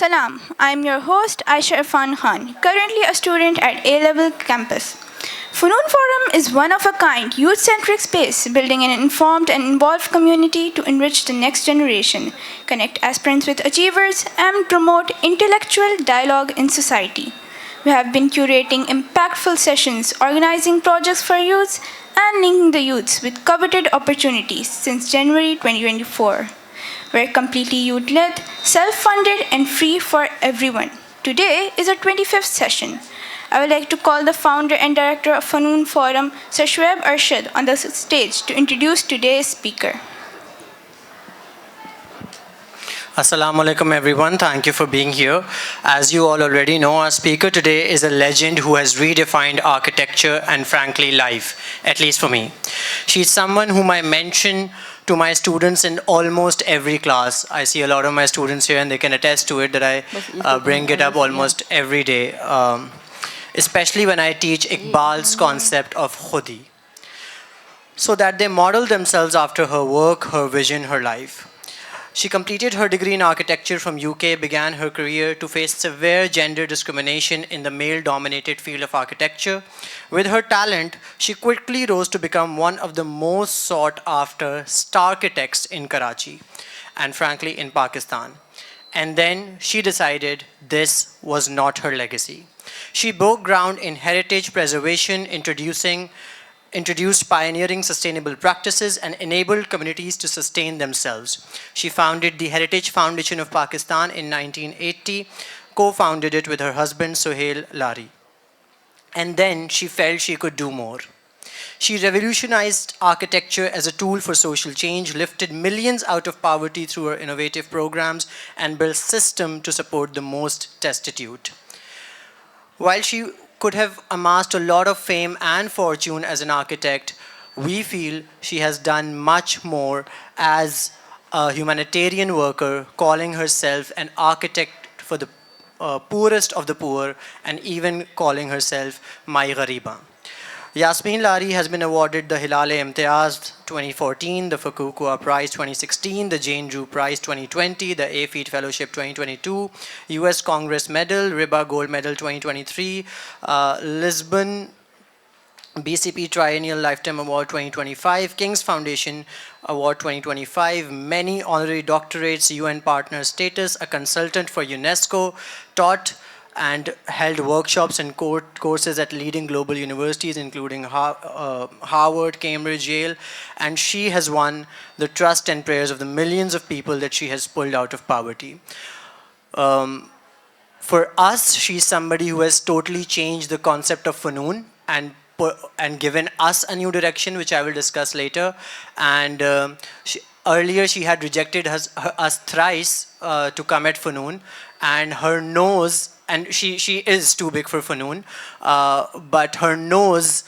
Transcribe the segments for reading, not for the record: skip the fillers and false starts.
Salam. I am your host Aisha Irfan Khan, currently a student at A-Level campus. Funun Forum is one of a kind, youth-centric space building an informed and involved community to enrich the next generation, connect aspirants with achievers, and promote intellectual dialogue in society. We have been curating impactful sessions, organizing projects for youths, and linking the youths with coveted opportunities since January 2024. We're completely youth led, self funded, and free for everyone. Today is our 25th session. I would like to call the founder and director of Funun Forum, Sir Shoaib Arshad, on the stage to introduce today's speaker. Assalamu alaikum everyone, thank you for being here. As you all already know, our speaker today is a legend who has redefined architecture and frankly life, at least for me. She's someone whom I mention to my students in almost every class. I see a lot of my students here and they can attest to it that I bring it up almost every day, especially when I teach Iqbal's concept of khudi, so that they model themselves after her work, her vision, her life. She completed her degree in architecture from UK, began her career to face severe gender discrimination in the male-dominated field of architecture. With her talent, she quickly rose to become one of the most sought-after architects in Karachi, and frankly in Pakistan. And then she decided this was not her legacy. She broke ground in heritage preservation, introduced pioneering sustainable practices and enabled communities to sustain themselves. She founded the Heritage Foundation of Pakistan in 1980, co-founded it with her husband Sohail Lari. And then she felt she could do more. She revolutionized architecture as a tool for social change, lifted millions out of poverty through her innovative programs, and built systems to support the most destitute. While she could have amassed a lot of fame and fortune as an architect, we feel she has done much more as a humanitarian worker, calling herself an architect for the poorest of the poor, and even calling herself Mai Ghariba. Yasmin Lari has been awarded the Hilal-e-Imtiaz 2014, the Fakukua Prize 2016, the Jane Drew Prize 2020, the AFEET Fellowship 2022, US Congress Medal, RIBA Gold Medal 2023, Lisbon BCP Triennial Lifetime Award 2025, King's Foundation Award 2025, many honorary doctorates, UN partner status, a consultant for UNESCO, taught and held workshops and courses at leading global universities including Harvard, Cambridge, Yale, and she has won the trust and prayers of the millions of people that she has pulled out of poverty. For us, she's somebody who has totally changed the concept of Funun and given us a new direction, which I will discuss later. And earlier she had rejected us thrice to come at Funun, and her nose, and she is too big for Funun, but her nose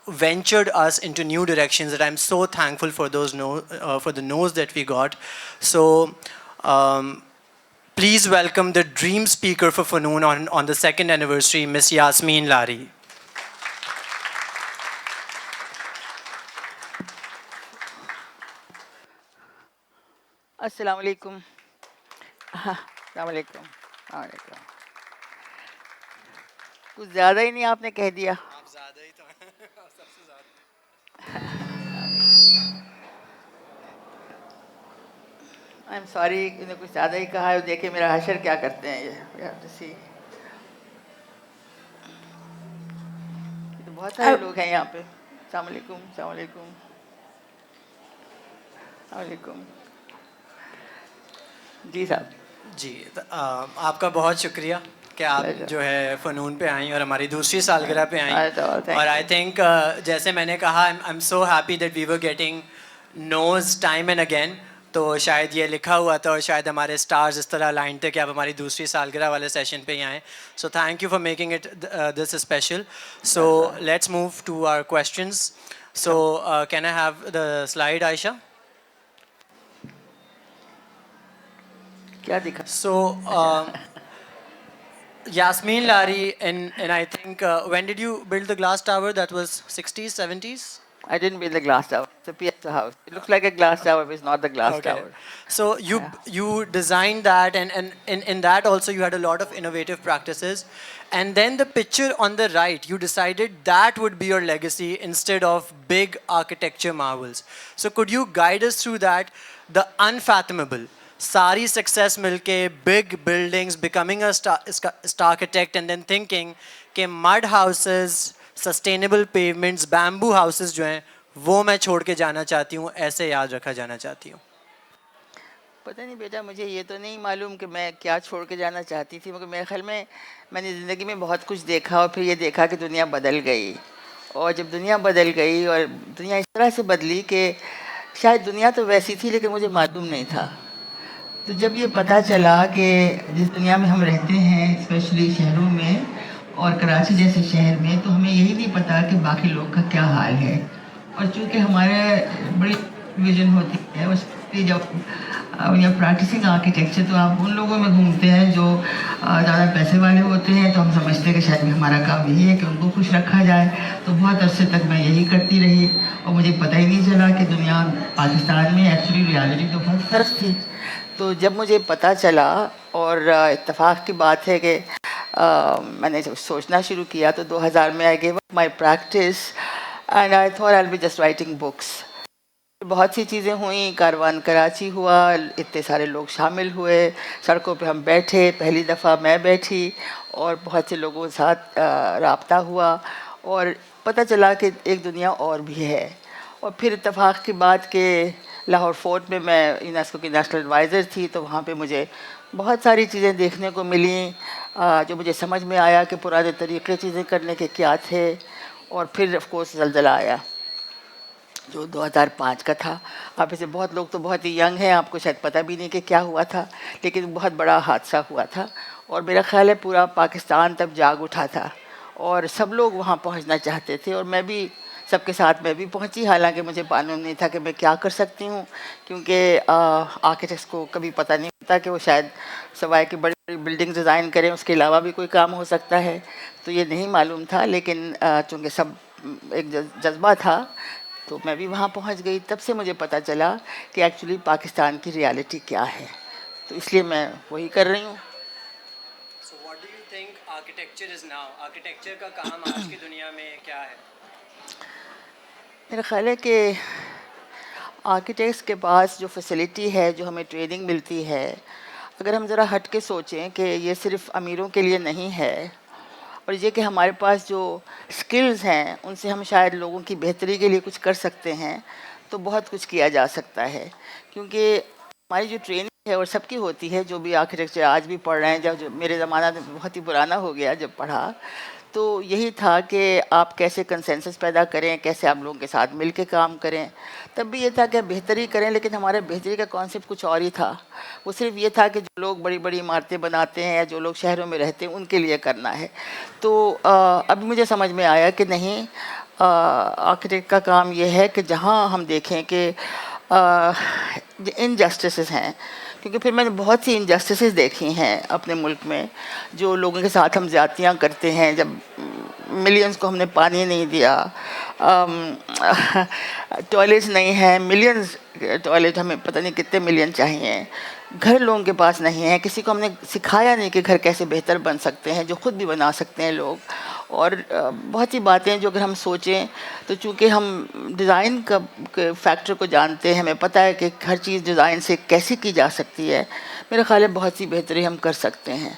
ventured us into new directions that I'm so thankful for for the nose that we got. So please welcome the dream speaker for Funun on the second anniversary, Miss Yasmin Lari. السلام علیکم. السلام علیکم. السلام علیکم. کچھ زیادہ ہی نہیں آپ نے کہہ دیا. آپ زیادہ ہی تو سب سے زیادہ. I'm sorry کہ نے کچھ زیادہ ہی کہا ہے. دیکھیں میرا حشر کیا کرتے ہیں یہ. تو بہت سارے لوگ ہیں یہاں پہ. السلام علیکم. السلام علیکم. السلام علیکم. جی صاحب. جی آپ کا بہت شکریہ کہ آپ جو ہے فنون پہ آئیں اور ہماری دوسری سالگرہ پہ آئیں. اور آئی تھنک جیسے میں نے کہا I am so happy that we were getting nose time and again. تو شاید یہ لکھا ہوا تھا اور شاید ہمارے اسٹارز اس طرح الائن تھے کہ آپ ہماری دوسری سالگرہ والے سیشن پہ ہی آئیں. So thank you for making it this special. So let's move to our questions. So can I have the slide Ayesha? So, Yasmin Lari, and I think, when did you build the glass tower? That was 60s, 70s? I didn't build the glass tower. It's a piazza house. It looks like a glass tower, but it's not the glass tower. So you designed that, and in that also you had a lot of innovative practices, and then the picture on the right, you decided that would be your legacy instead of big architecture marvels. So could you guide us through that, the unfathomable, sari success milke, big buildings, becoming a star architect, and then thinking کہ mud houses, sustainable pavements, bamboo houses جو ہیں وہ میں چھوڑ کے جانا چاہتی ہوں, ایسے یاد رکھا جانا چاہتی ہوں. پتہ نہیں بیٹا, مجھے یہ تو نہیں معلوم کہ میں کیا چھوڑ کے جانا چاہتی تھی, مگر میرے خیال میں نے زندگی میں بہت کچھ دیکھا, اور پھر یہ دیکھا کہ دنیا بدل گئی. اور جب دنیا بدل گئی, اور دنیا اس طرح سے بدلی کہ شاید دنیا تو ویسی تھی لیکن مجھے معلوم نہیں تھا. تو جب یہ پتہ چلا کہ جس دنیا میں ہم رہتے ہیں, اسپیشلی شہروں میں اور کراچی جیسے شہر میں, تو ہمیں یہی نہیں پتہ کہ باقی لوگ کا کیا حال ہے. اور چونکہ ہمارے بڑی ویژن ہوتی ہے اس کی, جب یا پریکٹسنگ آرکیٹیکچر, تو آپ ان لوگوں میں گھومتے ہیں جو زیادہ پیسے والے ہوتے ہیں, تو ہم سمجھتے ہیں کہ شاید ہمارا کام یہی ہے کہ ان کو خوش رکھا جائے. تو بہت عرصے تک میں یہی کرتی رہی, اور مجھے پتہ ہی نہیں چلا کہ دنیا پاکستان میں ایکچولی ریالٹی تو بہت فرق تھی. تو جب مجھے پتہ چلا, اور اتفاق کی بات ہے کہ میں نے جب سوچنا شروع کیا تو 2000 میں I gave up my practice and I thought I will be just writing books. بہت سی چیزیں ہوئیں, کاروان کراچی ہوا, اتنے سارے لوگ شامل ہوئے, سڑکوں پہ ہم بیٹھے, پہلی دفعہ میں بیٹھی, اور بہت سے لوگوں کے ساتھ رابطہ ہوا, اور پتہ چلا کہ ایک دنیا اور بھی ہے. اور پھر اتفاق کی بات کہ لاہور فورٹ میں یونیسکو کی نیشنل ایڈوائزر تھی, تو وہاں پہ مجھے بہت ساری چیزیں دیکھنے کو ملیں, جو مجھے سمجھ میں آیا کہ پرانے طریقے چیزیں کرنے کے کیا تھے. اور پھر آف کورس زلزلہ آیا جو 2005 کا تھا. آپ میں سے بہت لوگ تو بہت ہی ینگ ہیں, آپ کو شاید پتہ بھی نہیں کہ کیا ہوا تھا, لیکن بہت بڑا حادثہ ہوا تھا, اور میرا خیال ہے پورا پاکستان تب جاگ اٹھا تھا, اور سب لوگ وہاں پہنچنا چاہتے تھے, اور میں بھی سب کے ساتھ میں بھی پہنچی, حالانکہ مجھے معلوم نہیں تھا کہ میں کیا کر سکتی ہوں, کیونکہ آرکیٹیکٹس کو کبھی پتہ نہیں ہوتا کہ وہ شاید سوائے کہ بڑی بڑی بلڈنگ ڈیزائن کریں اس کے علاوہ بھی کوئی کام ہو سکتا ہے. تو یہ نہیں معلوم تھا, لیکن چونکہ سب ایک جذبہ تھا, تو میں بھی وہاں پہنچ گئی. تب سے مجھے پتہ چلا کہ ایکچولی پاکستان کی ریالٹی کیا ہے, تو اس لیے میں وہی کر رہی ہوں. So what do you think architecture is now? Architecture کا کام آج کی دنیا میں کیا ہے؟ میرا خیال ہے کہ آرکیٹیکٹس کے پاس جو فیسلٹی ہے, جو ہمیں ٹریننگ ملتی ہے, اگر ہم ذرا ہٹ کے سوچیں کہ یہ صرف امیروں کے لیے نہیں ہے, اور یہ کہ ہمارے پاس جو سکلز ہیں ان سے ہم شاید لوگوں کی بہتری کے لیے کچھ کر سکتے ہیں, تو بہت کچھ کیا جا سکتا ہے. کیونکہ ہماری جو ٹریننگ ہے اور سب کی ہوتی ہے, جو بھی آرکیٹیکچر آج بھی پڑھ رہے ہیں, جو میرے زمانہ میں بہت ہی پرانا ہو گیا جب پڑھا, تو یہی تھا کہ آپ کیسے کنسنسس پیدا کریں, کیسے آپ لوگوں کے ساتھ مل کے کام کریں. تب بھی یہ تھا کہ بہتری کریں, لیکن ہمارے بہتری کا کانسیپٹ کچھ اور ہی تھا. وہ صرف یہ تھا کہ جو لوگ بڑی بڑی عمارتیں بناتے ہیں یا جو لوگ شہروں میں رہتے ہیں ان کے لیے کرنا ہے. تو ابھی مجھے سمجھ میں آیا کہ نہیں, آرکیٹیکٹ کا کام یہ ہے کہ جہاں ہم دیکھیں کہ انجسٹسز ہیں, کیونکہ پھر میں نے بہت سی انجسٹسز دیکھی ہیں اپنے ملک میں, جو لوگوں کے ساتھ ہم زیادتیاں کرتے ہیں. جب ملینز کو ہم نے پانی نہیں دیا, ٹوائلٹس نہیں ہیں, ملینز ٹوائلٹ ہمیں پتہ نہیں کتنے ملین چاہیے, گھر لوگوں کے پاس نہیں ہیں, کسی کو ہم نے سکھایا نہیں کہ گھر کیسے بہتر بن سکتے ہیں, جو خود بھی بنا سکتے ہیں لوگ. اور بہت سی باتیں جو اگر ہم سوچیں تو چونکہ ہم ڈیزائن کا فیکٹر کو جانتے ہیں, ہمیں پتہ ہے کہ ہر چیز ڈیزائن سے کیسے کی جا سکتی ہے, میرا خیال ہے بہت سی بہتری ہم کر سکتے ہیں.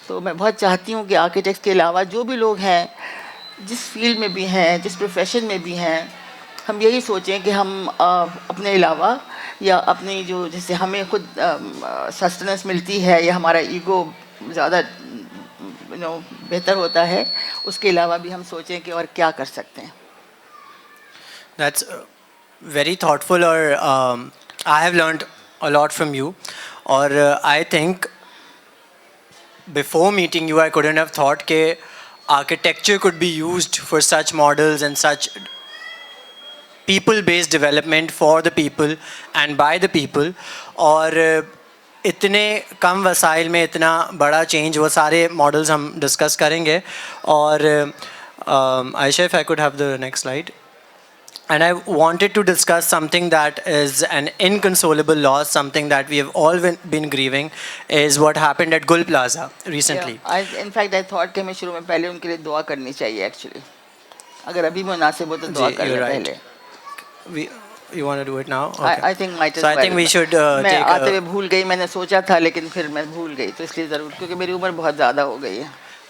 تو میں بہت چاہتی ہوں کہ آرکیٹیکٹس کے علاوہ جو بھی لوگ ہیں, جس فیلڈ میں بھی ہیں, جس پروفیشن میں بھی ہیں, ہم یہی سوچیں کہ ہم اپنے علاوہ یا اپنی جو جیسے ہمیں خود سسٹننس ملتی ہے یا ہمارا ایگو زیادہ بہتر ہوتا ہے, اس کے علاوہ بھی ہم سوچیں کہ اور کیا کر سکتے ہیں. That's very thoughtful, or I have learned a lot from you. Or I think before meeting you, I couldn't have thought that architecture could be used for such models and such people-based development for the people and by the people. اور اتنے کم وسائل میں اتنا بڑا change, وہ سارے models ہم discuss کریں گے. اور عائشہ, if I could have the next slide. And I wanted to discuss something that is an inconsolable loss, something that we have all been grieving, is what happened at Gul Plaza recently. In fact I thought کہ ہمیں شروع میں پہلے ان کے لیے دعا کرنی چاہیے ایکچولی, اگر ابھی مناسب ہو تو دعا کر لیں پہلے. You want to do it now? I think might as So I well. think we should میں take آتے ہوئے بھول گئی, میں نے سوچا تھا لیکن پھر میں بھول گئی, تو اس لیے ضرور, کیونکہ میری عمر بہت زیادہ ہو گئی ہے.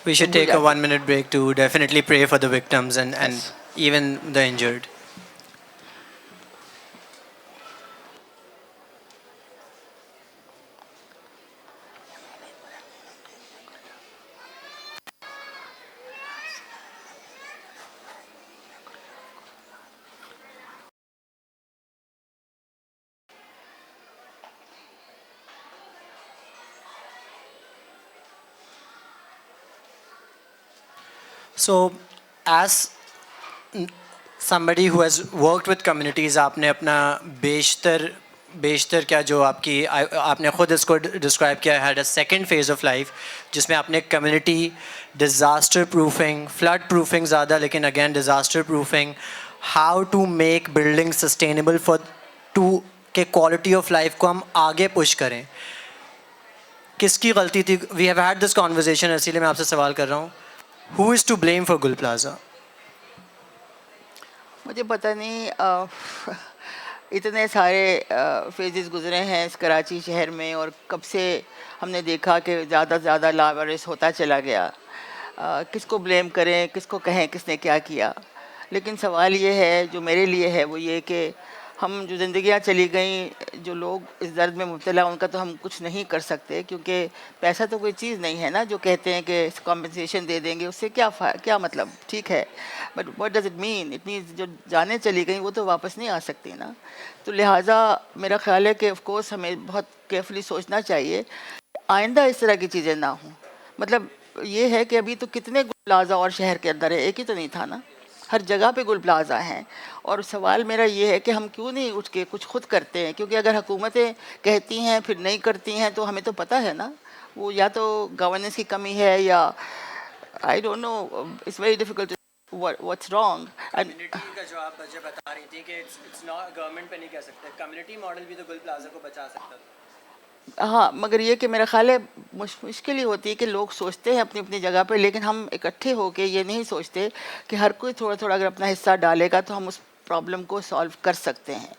we should take a 1-minute break to definitely pray for the victims and even the injured. So, as somebody who has worked with communities, آپ نے اپنا بیشتر کیا جو آپ کی آپ نے خود اس کو ڈسکرائب کیا ہے, سیکنڈ فیز آف لائف جس میں آپ نے community disaster proofing, flood proofing زیادہ, لیکن again disaster proofing, how to make building sustainable for to کہ کوالٹی آف لائف کو ہم آگے پش کریں. کس کی غلطی تھی؟ We have had this conversation, اسی لیے میں آپ سے سوال کر رہا ہوں, who is to blame for Gul Plaza? مجھے پتہ نہیں, اتنے سارے فیزز گزرے ہیں اس کراچی شہر میں, اور کب سے ہم نے دیکھا کہ زیادہ سے زیادہ لاوارث ہوتا چلا گیا. کس کو بلیم کریں, کس کو کہیں کس نے کیا کیا, لیکن سوال یہ ہے جو میرے لیے ہے وہ یہ کہ ہم جو زندگیاں چلی گئیں, جو لوگ اس درد میں مبتلا ان کا تو ہم کچھ نہیں کر سکتے, کیونکہ پیسہ تو کوئی چیز نہیں ہے نا جو کہتے ہیں کہ کمپنسیشن دے دیں گے, اس سے کیا مطلب, ٹھیک ہے, but what does it mean, it means جو جانیں چلی گئیں وہ تو واپس نہیں آ سکتی نا. تو لہٰذا میرا خیال ہے کہ آف کورس ہمیں بہت کیئرفلی سوچنا چاہیے آئندہ اس طرح کی چیزیں نہ ہوں. مطلب یہ ہے کہ ابھی تو کتنے گل پلازا اور شہر کے اندر ہے, ایک ہی تو نہیں تھا نا, ہر جگہ پہ گل پلازا ہیں. اور سوال میرا یہ ہے کہ ہم کیوں نہیں اٹھ کے کچھ خود کرتے ہیں, کیونکہ اگر حکومتیں کہتی ہیں پھر نہیں کرتی ہیں تو ہمیں تو پتہ ہے نا, وہ یا تو گورننس کی کمی ہے یا I don't know, it's very difficult what's wrong. Community کا جو آپ مجھے بتا رہی تھی کہ اٹس ناٹ گورنمنٹ پہ نہیں کہہ سکتے, کمیونٹی ماڈل بھی تو گل پلازا کو بچا سکتا تھا. ہاں, مگر یہ کہ میرا خیال ہے مشکل ہی ہوتی ہے کہ لوگ سوچتے ہیں اپنی اپنی جگہ پہ, لیکن ہم اکٹھے ہو کے یہ نہیں سوچتے کہ ہر کوئی تھوڑا تھوڑا اگر اپنا حصہ ڈالے گا تو ہم اس پرابلم کو سالو کر سکتے ہیں.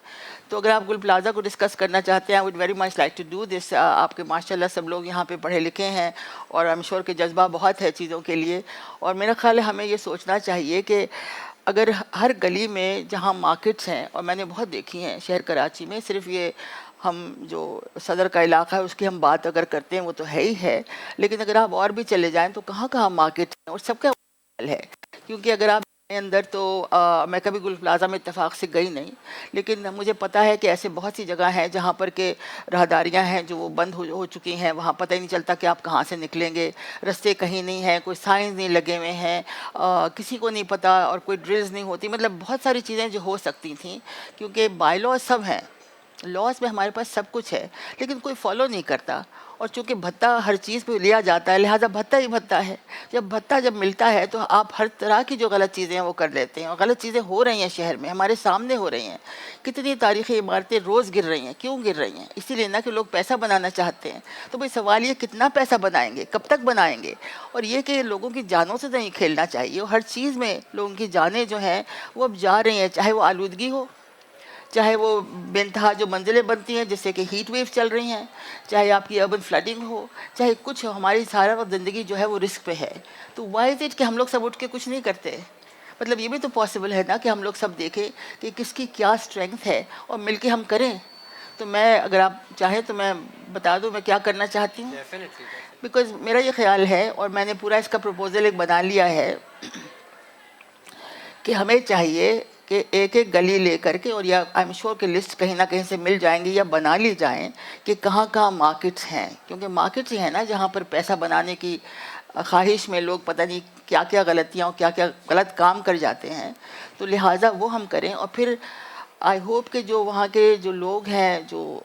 تو اگر آپ گل پلازا کو ڈسکس کرنا چاہتے ہیں, I would very much like to do this. آپ کے ماشاء اللہ سب لوگ یہاں پہ پڑھے لکھے ہیں اور آئی ایم شیور کہ جذبہ بہت ہے چیزوں کے لیے, اور میرا خیال ہے ہمیں یہ سوچنا چاہیے کہ اگر ہر گلی میں جہاں مارکیٹس ہیں, اور میں نے بہت دیکھی ہیں شہر کراچی میں, صرف یہ ہم جو صدر کا علاقہ ہے اس کی ہم بات اگر کرتے ہیں وہ تو ہے ہی ہے, لیکن اگر آپ اور بھی چلے جائیں تو کہاں کہاں مارکیٹ ہیں, اور سب کا حال ہے. کیونکہ اگر آپ اندر تو میں کبھی گل پلازا میں اتفاق سے گئی نہیں, لیکن مجھے پتہ ہے کہ ایسے بہت سی جگہ ہیں جہاں پر کہ راہداریاں ہیں جو وہ بند ہو چکی ہیں, وہاں پتہ ہی نہیں چلتا کہ آپ کہاں سے نکلیں گے, رستے کہیں نہیں ہیں, کوئی سائنس نہیں لگے ہوئے ہیں, کسی کو نہیں پتہ, اور کوئی ڈرلز نہیں ہوتی. مطلب بہت ساری چیزیں جو ہو سکتی تھیں, کیونکہ بائی لاء سب ہیں, لاس میں ہمارے پاس سب کچھ ہے, لیکن کوئی فالو نہیں کرتا. اور چونکہ بھتہ ہر چیز پہ لیا جاتا ہے, لہٰذا بھتہ ہی بھتہ ہے. جب ملتا ہے تو آپ ہر طرح کی جو غلط چیزیں ہیں وہ کر لیتے ہیں, اور غلط چیزیں ہو رہی ہیں شہر میں, ہمارے سامنے ہو رہی ہیں. کتنی تاریخی عمارتیں روز گر رہی ہیں, کیوں گر رہی ہیں؟ اسی لیے نا کہ لوگ پیسہ بنانا چاہتے ہیں. تو بھائی سوال یہ کتنا پیسہ بنائیں گے, کب تک بنائیں گے, اور یہ کہ لوگوں کی جانوں سے نہیں کھیلنا چاہیے. اور ہر چیز میں لوگوں کی جانیں جو ہیں وہ اب جا رہی ہیں, چاہے وہ آلودگی ہو, چاہے وہ بے انتہا جو منزلیں بنتی ہیں جس سے کہ ہیٹ ویو چل رہی ہیں, چاہے آپ کی اربن فلڈنگ ہو, چاہے کچھ ہو, ہماری سارا وقت زندگی جو ہے وہ رسک پہ ہے. تو وائی از اٹ کہ ہم لوگ سب اٹھ کے کچھ نہیں کرتے؟ مطلب یہ بھی تو پاسبل ہے نا کہ ہم لوگ سب دیکھیں کہ کس کی کیا اسٹرینگتھ ہے اور مل کے ہم کریں. تو میں اگر آپ چاہیں تو میں بتا دوں میں کیا کرنا چاہتی ہوں, بیکاز میرا یہ خیال ہے, اور میں نے پورا اس کا پروپوزل ایک بنا لیا ہے, کہ ہمیں چاہیے کہ ایک ایک گلی لے کر کے, اور یا آئی ایم شیور کہ لسٹ کہیں نہ کہیں سے مل جائیں گی یا بنا لی جائیں کہ کہاں کہاں مارکیٹس ہیں, کیونکہ مارکیٹس ہی ہیں نا جہاں پر پیسہ بنانے کی خواہش میں لوگ پتہ نہیں کیا کیا غلطیاں اور کیا کیا غلط کام کر جاتے ہیں. تو لہٰذا وہ ہم کریں, اور پھر آئی ہوپ کہ جو وہاں کے جو لوگ ہیں, جو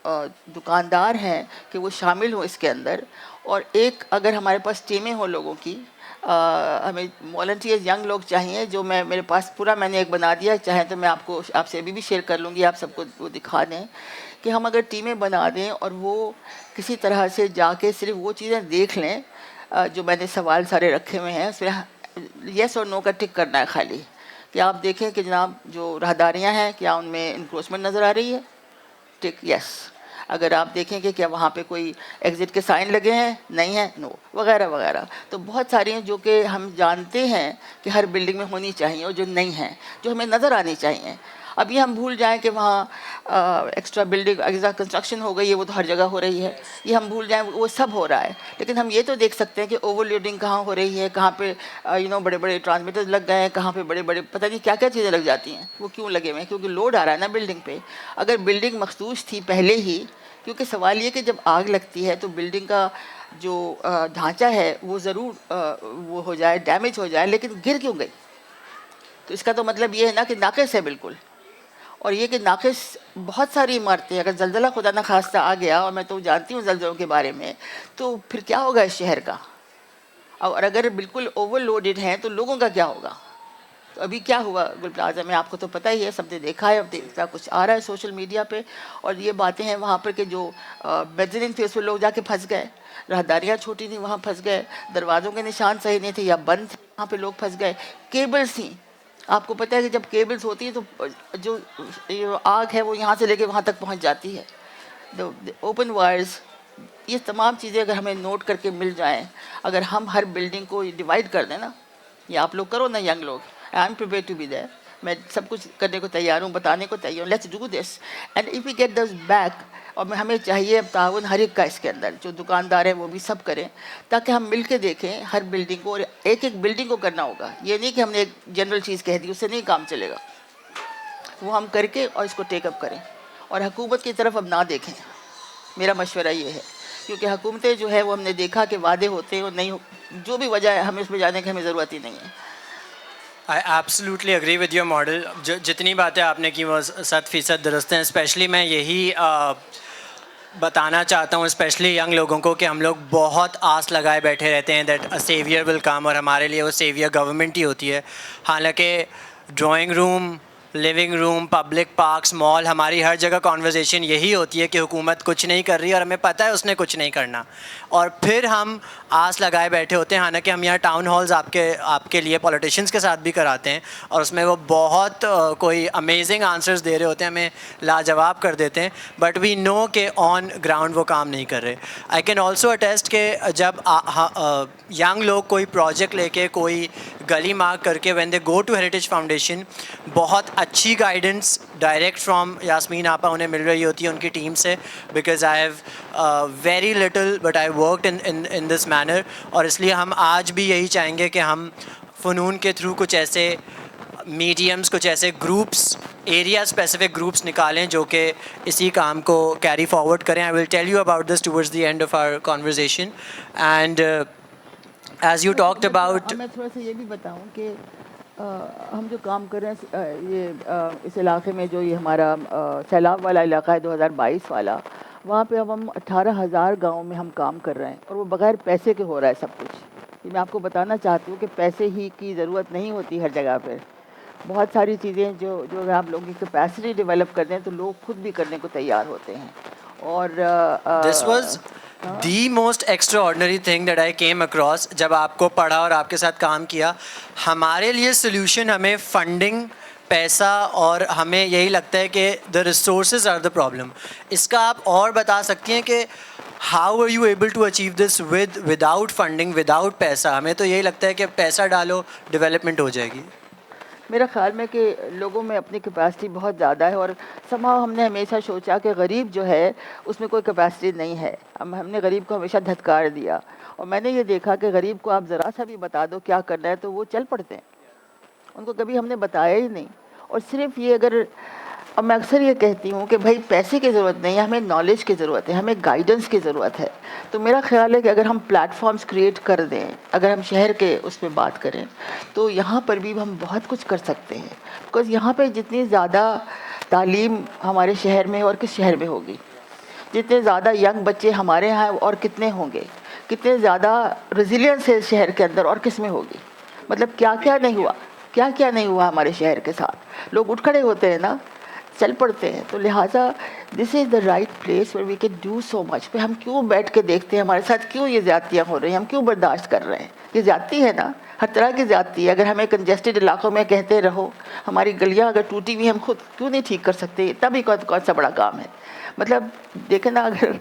دکاندار ہیں, کہ وہ شامل ہوں اس کے اندر. اور ایک اگر ہمارے پاس ٹیمیں ہوں لوگوں کی, ہمیں والنٹیئرز ینگ لوگ چاہیے جو میرے پاس پورا میں نے ایک بنا دیا, چاہیں تو میں آپ سے ابھی بھی شیئر کر لوں گی, آپ سب کو وہ دکھا دیں کہ ہم اگر ٹیمیں بنا دیں اور وہ کسی طرح سے جا کے صرف وہ چیزیں دیکھ لیں جو میں نے سوال سارے رکھے ہوئے ہیں, اس میں یس اور نو کا ٹک کرنا ہے خالی, کہ آپ دیکھیں کہ جناب جو راہداریاں ہیں کیا ان میں انکروچمنٹ نظر آ رہی ہے, ٹک یس. اگر آپ دیکھیں کہ کیا وہاں پہ کوئی ایگزٹ کے سائن لگے ہیں, نہیں ہیں, نو, وغیرہ وغیرہ. تو بہت ساری ہیں جو کہ ہم جانتے ہیں کہ ہر بلڈنگ میں ہونی چاہیے اور جو نہیں ہیں, جو ہمیں نظر آنی چاہیے. اب یہ ہم بھول جائیں کہ وہاں ایکسٹرا بلڈنگ ایکسٹرا کنسٹرکشن ہو گئی ہے, وہ تو ہر جگہ ہو رہی ہے, یہ ہم بھول جائیں وہ سب ہو رہا ہے. لیکن ہم یہ تو دیکھ سکتے ہیں کہ اوور لوڈنگ کہاں ہو رہی ہے, کہاں پہ بڑے بڑے ٹرانسمیٹرز لگ گئے ہیں, کہاں پہ بڑے بڑے پتہ نہیں کیا کیا چیزیں لگ جاتی ہیں. وہ کیوں لگے ہوئے ہیں؟ کیونکہ لوڈ آ رہا ہے نا بلڈنگ پہ. اگر بلڈنگ مخصوص تھی پہلے ہی, کیونکہ سوال یہ کہ جب آگ لگتی ہے تو بلڈنگ کا جو ڈھانچہ ہے وہ ضرور وہ ہو جائے, ڈیمیج ہو جائے, لیکن گر کیوں گئی؟ تو اس کا تو مطلب یہ ہے نا کہ ناقص ہے بالکل. اور یہ کہ ناقص بہت ساری عمارتیں, اگر زلزلہ خدا نخواستہ آ گیا, اور میں تو جانتی ہوں زلزلوں کے بارے میں, تو پھر کیا ہوگا اس شہر کا؟ اور اگر بالکل اوور لوڈڈ ہیں تو لوگوں کا کیا ہوگا؟ تو ابھی کیا ہوا گل پلازا میں, آپ کو تو پتہ ہی ہے, سب نے دیکھا ہے, اب دیکھتا کچھ آ رہا ہے سوشل میڈیا پہ, اور یہ باتیں ہیں وہاں پر کہ جو میزرین تھے اس میں لوگ جا کے پھنس گئے, راہداریاں چھوٹی تھیں وہاں پھنس گئے, دروازوں کے نشان صحیح نہیں تھے یا بند تھے وہاں پہ لوگ پھنس گئے, کیبلز تھیں. آپ کو پتہ ہے کہ جب کیبلز ہوتی ہیں تو جو آگ ہے وہ یہاں سے لے کے وہاں تک پہنچ جاتی ہے. اوپن وائرز, یہ تمام چیزیں اگر ہمیں نوٹ کر کے مل جائیں, اگر ہم ہر بلڈنگ کو ڈیوائڈ کر دیں نا, یہ آپ لوگ کرو نا ینگ لوگ, I am prepared to be there, میں سب کچھ کرنے کو تیار ہوں, بتانے کو تیار ہوں, let's do this and if we get this back. اور ہمیں چاہیے تعاون ہر ایک کا اس کے اندر, جو دکاندار ہیں وہ بھی سب کریں, تاکہ ہم مل کے دیکھیں ہر بلڈنگ کو, اور ایک ایک بلڈنگ کو کرنا ہوگا. یہ نہیں کہ ہم نے ایک جنرل چیز کہہ دی, اس سے نہیں کام چلے گا. وہ ہم کر کے اور اس کو ٹیک اپ کریں, اور حکومت کی طرف اب نہ دیکھیں. میرا مشورہ یہ ہے, کیونکہ حکومتیں جو ہے وہ ہم نے دیکھا کہ وعدے ہوتے ہیں اور نہیں, جو بھی وجہ ہے ہمیں اس میں جانے کی ہمیں ضرورت ہی نہیں ہے. I absolutely agree with your model. جتنی باتیں آپ نے کی وہ 100% درست ہیں. اسپیشلی میں یہی بتانا چاہتا ہوں اسپیشلی ینگ لوگوں کو کہ ہم لوگ بہت آس لگائے بیٹھے رہتے ہیں دیٹ اے سیویئر ول کم, اور ہمارے لیے وہ سیویئر گورنمنٹ ہی ہوتی ہے. حالانکہ drawing room, living room, public parks, مال, ہماری ہر جگہ کانورزیشن یہی ہوتی ہے کہ حکومت کچھ نہیں کر رہی اور ہمیں پتہ ہے اس نے کچھ نہیں کرنا, اور پھر ہم آس لگائے بیٹھے ہوتے ہیں. حالانکہ ہم یہاں ٹاؤن ہالز آپ کے لیے پولیٹیشینس کے ساتھ بھی کراتے ہیں, اور اس میں وہ بہت کوئی امیزنگ آنسرز دے رہے ہوتے ہیں, ہمیں لاجواب کر دیتے ہیں, بٹ وی نو کہ آن گراؤنڈ وہ کام نہیں کر رہے. آئی کین آلسو اٹیسٹ کہ جب ینگ لوگ کوئی پروجیکٹ لے کے, کوئی گلی مارک کر کے, when they go to heritage foundation, بہت اچھی گائیڈنس ڈائریکٹ فرام یاسمین آپا انہیں مل رہی ہوتی ہے ان کی ٹیم سے, because I have very little but I worked in this manner. اور اس لیے ہم آج بھی یہی چاہیں گے کہ ہم فنون کے تھرو کچھ ایسے میڈیمز, کچھ ایسے گروپس, ایریا اسپیسیفک گروپس نکالیں جو کہ اسی کام کو کیری فارورڈ کریں. I will tell you about this towards the end of our conversation. And as you talked about, میں تھوڑا سا یہ بھی بتاؤں کہ ہم جو کام کر رہے ہیں یہ اس علاقے میں, جو یہ ہمارا سیلاب والا علاقہ ہے 2022 والا, وہاں پہ اب ہم 18,000 گاؤں میں ہم کام کر رہے ہیں, اور وہ بغیر پیسے کے ہو رہا ہے سب کچھ. یہ میں آپ کو بتانا چاہتی ہوں کہ پیسے ہی کی ضرورت نہیں ہوتی ہر جگہ پہ. بہت ساری چیزیں جو آپ لوگوں کی کیپیسٹی ڈیولپ کر دیں تو لوگ خود بھی کرنے کو تیار ہوتے ہیں. اور this was the most extra ordinary thing that I came across. جب آپ کو پڑھا اور آپ کے ساتھ کام کیا, ہمارے لیے سلیوشن ہمیں فنڈنگ, پیسہ, اور ہمیں یہی لگتا ہے کہ the resources are the problem. اس کا آپ اور بتا سکتی ہیں کہ how are you able to achieve this without funding, without پیسہ؟ ہمیں تو یہی لگتا ہے کہ پیسہ ڈالو ڈیولپمنٹ ہو جائے گی. میرا خیال میں کہ لوگوں میں اپنی کیپیسٹی بہت زیادہ ہے, اور ہم نے ہمیشہ سوچا کہ غریب جو ہے اس میں کوئی کیپیسٹی نہیں ہے. ہم نے غریب کو ہمیشہ دھتکار دیا, اور میں نے یہ دیکھا کہ غریب کو آپ ذرا سا بھی بتا دو کیا کرنا ہے تو وہ چل پڑتے ہیں. ان کو کبھی ہم نے بتایا ہی نہیں. اور صرف یہ اگر, اب میں اکثر یہ کہتی ہوں کہ بھائی پیسے کی ضرورت نہیں ہے, ہمیں نالج کی ضرورت ہے, ہمیں گائیڈنس کی ضرورت ہے. تو میرا خیال ہے کہ اگر ہم پلیٹ فارمز کریٹ کر دیں, اگر ہم شہر کے اس پہ بات کریں, تو یہاں پر بھی ہم بہت کچھ کر سکتے ہیں. بیکاز یہاں پہ جتنی زیادہ تعلیم ہمارے شہر میں اور کس شہر میں ہوگی, جتنے زیادہ ینگ بچے ہمارے یہاں اور کتنے ہوں گے. کتنے زیادہ ریزیلینس ہے شہر کے اندر اور کس میں ہوگی. مطلب کیا کیا نہیں ہوا ہمارے شہر کے ساتھ. لوگ اٹھ کھڑے ہوتے ہیں نا, چل پڑتے ہیں. تو لہٰذا this is the right place where we can do so much. پہ ہم کیوں بیٹھ کے دیکھتے ہیں ہمارے ساتھ کیوں یہ زیادتیاں ہو رہی ہیں, ہم کیوں برداشت کر رہے ہیں. یہ زیادتی ہے نا, ہر طرح کی زیادتی ہے. اگر ہمیں کنجسٹڈ علاقوں میں کہتے رہو, ہماری گلیاں اگر ٹوٹی ہوئی ہم خود کیوں نہیں ٹھیک کر سکتے, اتنا بھی کون سا بڑا کام ہے. مطلب دیکھیں نا, اگر